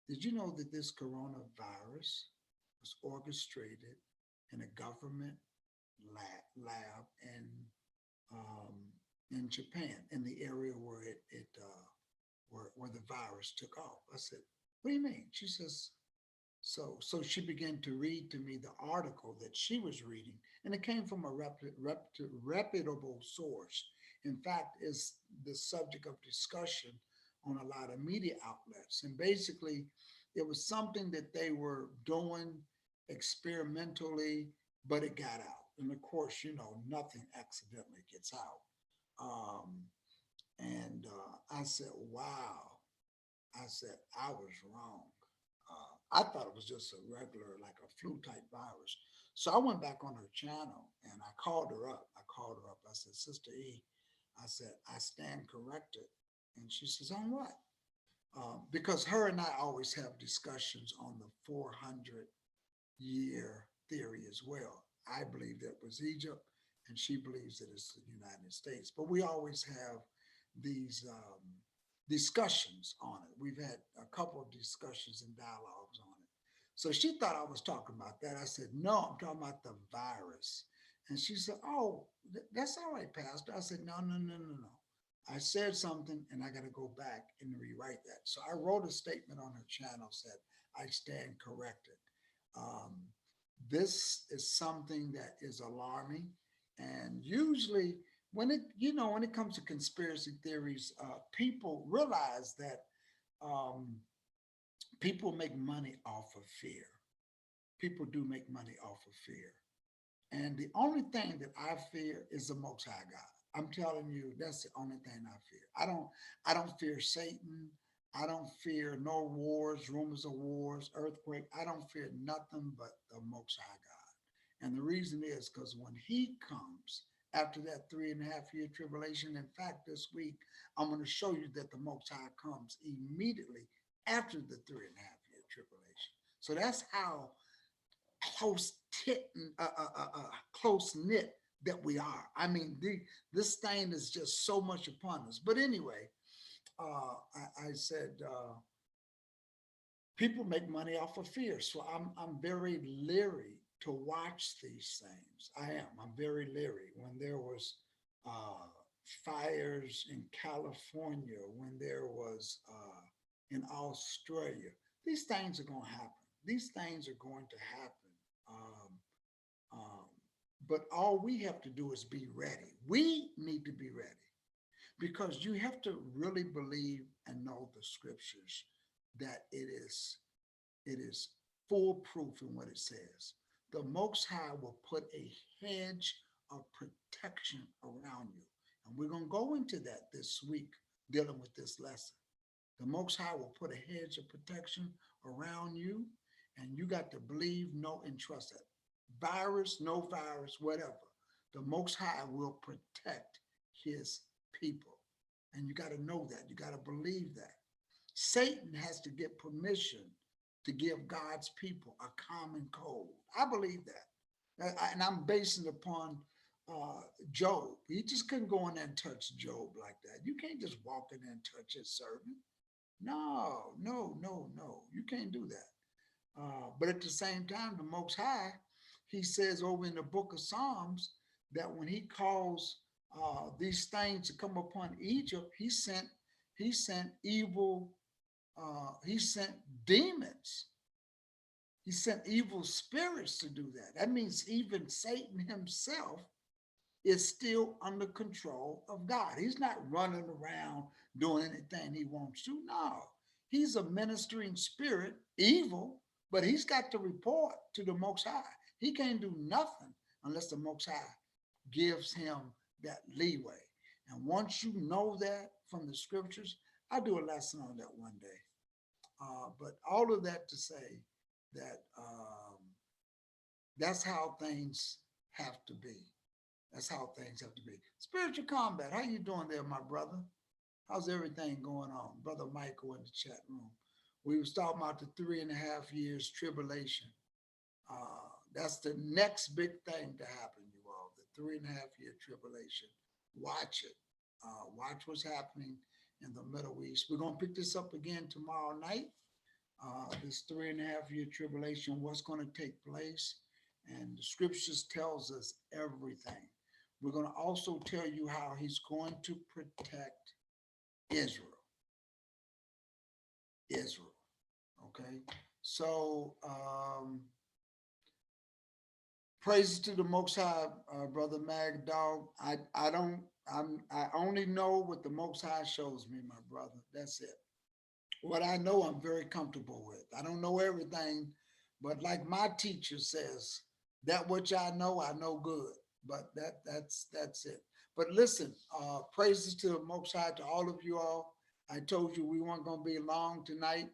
did you know that this coronavirus was orchestrated in a government lab um, in Japan, in the area where where the virus took off?" I said, "What do you mean?" She says, so she began to read to me the article that she was reading, and it came from a reputable source. In fact, is the subject of discussion on a lot of media outlets. And basically, it was something that they were doing experimentally, but it got out. And of course, nothing accidentally gets out. Um, and I said, "Wow." I said, "I was wrong." I thought it was just a regular, like a flu type virus. So I went back on her channel and I called her up. I said, "Sister E," I said, "I stand corrected." And she says, "On what?" Because her and I always have discussions on the 400-year theory as well. I believe that was Egypt, and she believes that it's the United States. But we always have these discussions on it. We've had a couple of discussions and dialogues on it. So she thought I was talking about that. I said, no, I'm talking about the virus. And she said, oh, that's all right, Pastor. I said, no, no, no, no, no. I said something and I got to go back and rewrite that. So I wrote a statement on her channel, said, I stand corrected. Um, this is something that is alarming. And usually, when it comes to conspiracy theories, people realize that um, people make money off of fear. People do make money off of fear. And the only thing that I fear is the Most High God. I'm telling you, that's the only thing I fear. I don't fear Satan. I don't fear no wars, rumors of wars, earthquake. I don't fear nothing but the Most High God. And the reason is because when He comes after that 3.5 year tribulation, in fact, this week I'm going to show you that the Most High comes immediately after the 3.5 year tribulation. So that's how close close knit that we are. I mean, this thing is just so much upon us. But anyway, I said people make money off of fear, so I'm very leery to watch these things. I am. I'm very leery. When there was uh, fires in California, when there was in Australia, these things are going to happen. These things are going to happen. Um, um, but all we have to do is be ready. We need to be ready because you have to really believe and know the scriptures that it is foolproof in what it says. The Most High will put a hedge of protection around you. And we're going to go into that this week dealing with this lesson. The Most High will put a hedge of protection around you, and you got to believe, know, and trust that. Virus, no virus, whatever. The Most High will protect His people. And you got to know that. You got to believe that. Satan has to get permission to give God's people a common code. I believe that. And I'm basing it upon Job. He just couldn't go in there and touch Job like that. You can't just walk in there and touch his servant. No, no, no, no. You can't do that. But at the same time, the Most High, He says over in the book of Psalms that when He calls these things to come upon Egypt, He sent evil. He sent demons. He sent evil spirits to do that. That means even Satan himself is still under control of God. He's not running around doing anything he wants to. No, he's a ministering spirit, evil, but he's got to report to the Most High. He can't do nothing unless the Most High gives him that leeway. And once you know that from the scriptures, I'll do a lesson on that one day. But all of that to say that that's how things have to be. That's how things have to be. Spiritual combat. How you doing there, my brother? How's everything going on? Brother Michael in the chat room. We was talking about the 3.5 years tribulation. That's the next big thing to happen, you all. The 3.5 year tribulation. Watch it. Watch what's happening in the Middle East. We're gonna pick this up again tomorrow night. This 3.5 year tribulation, what's going to take place, and the scriptures tells us everything. We're going to also tell you how He's going to protect Israel. Israel. Okay. So praises to the Most High, brother Mag Dog. I only know what the Most High shows me, my brother. That's it. What I know, I'm very comfortable with. I don't know everything, but like my teacher says, that which I know good. But that's it. But listen, praises to the Most High, to all of you all. I told you we weren't going to be long tonight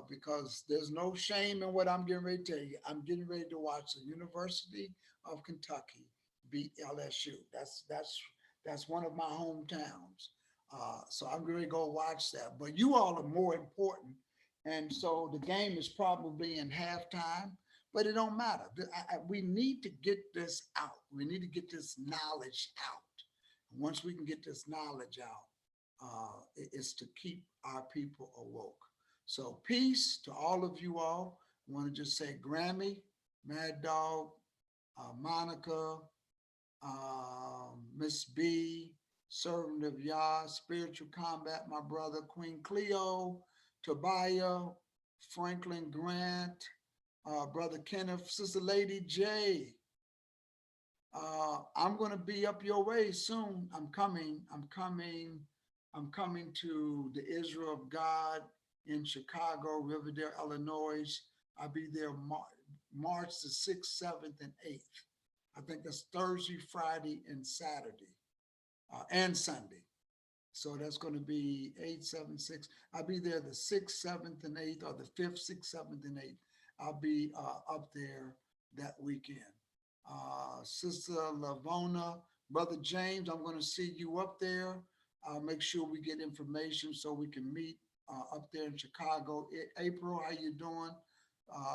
because there's no shame in what I'm getting ready to tell you. I'm getting ready to watch the University of Kentucky beat LSU. That's one of my hometowns. So I'm going to go watch that. But you all are more important. And so the game is probably in halftime. but it don't matter. We need to get this out. We need to get this knowledge out. Once we can get this knowledge out, it's to keep our people awoke. So peace to all of you all. I want to just say Grammy, Mad Dog, Monica, Miss B, Servant of Yah, Spiritual Combat, my brother, Queen Cleo, Tobiah, Franklin Grant, Brother Kenneth, Sister Lady J. I'm going to be up your way soon. I'm coming. I'm coming to the Israel of God in Chicago, Riverdale, Illinois. I'll be there March the 6th, 7th, and 8th. I think that's Thursday, Friday, and Saturday, and Sunday. So that's going to be 876. I'll be there the 6th, 7th, and 8th, or the 5th, 6th, 7th, and 8th. I'll be up there that weekend. Sister Lavona, Brother James, I'm going to see you up there. I'll make sure we get information so we can meet up there in Chicago. April, how you doing?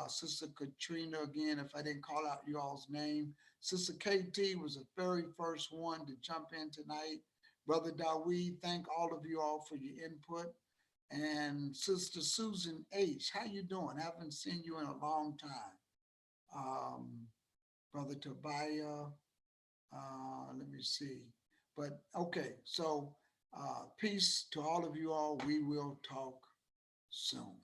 Sister Katrina, again, if I didn't call out you all's name. Sister KT was the very first one to jump in tonight. Brother Dawid, thank all of you all for your input. And Sister Susan H, how you doing? I haven't seen you in a long time. Um, Brother Tobiah, let me see. But okay, so peace to all of you all. We will talk soon.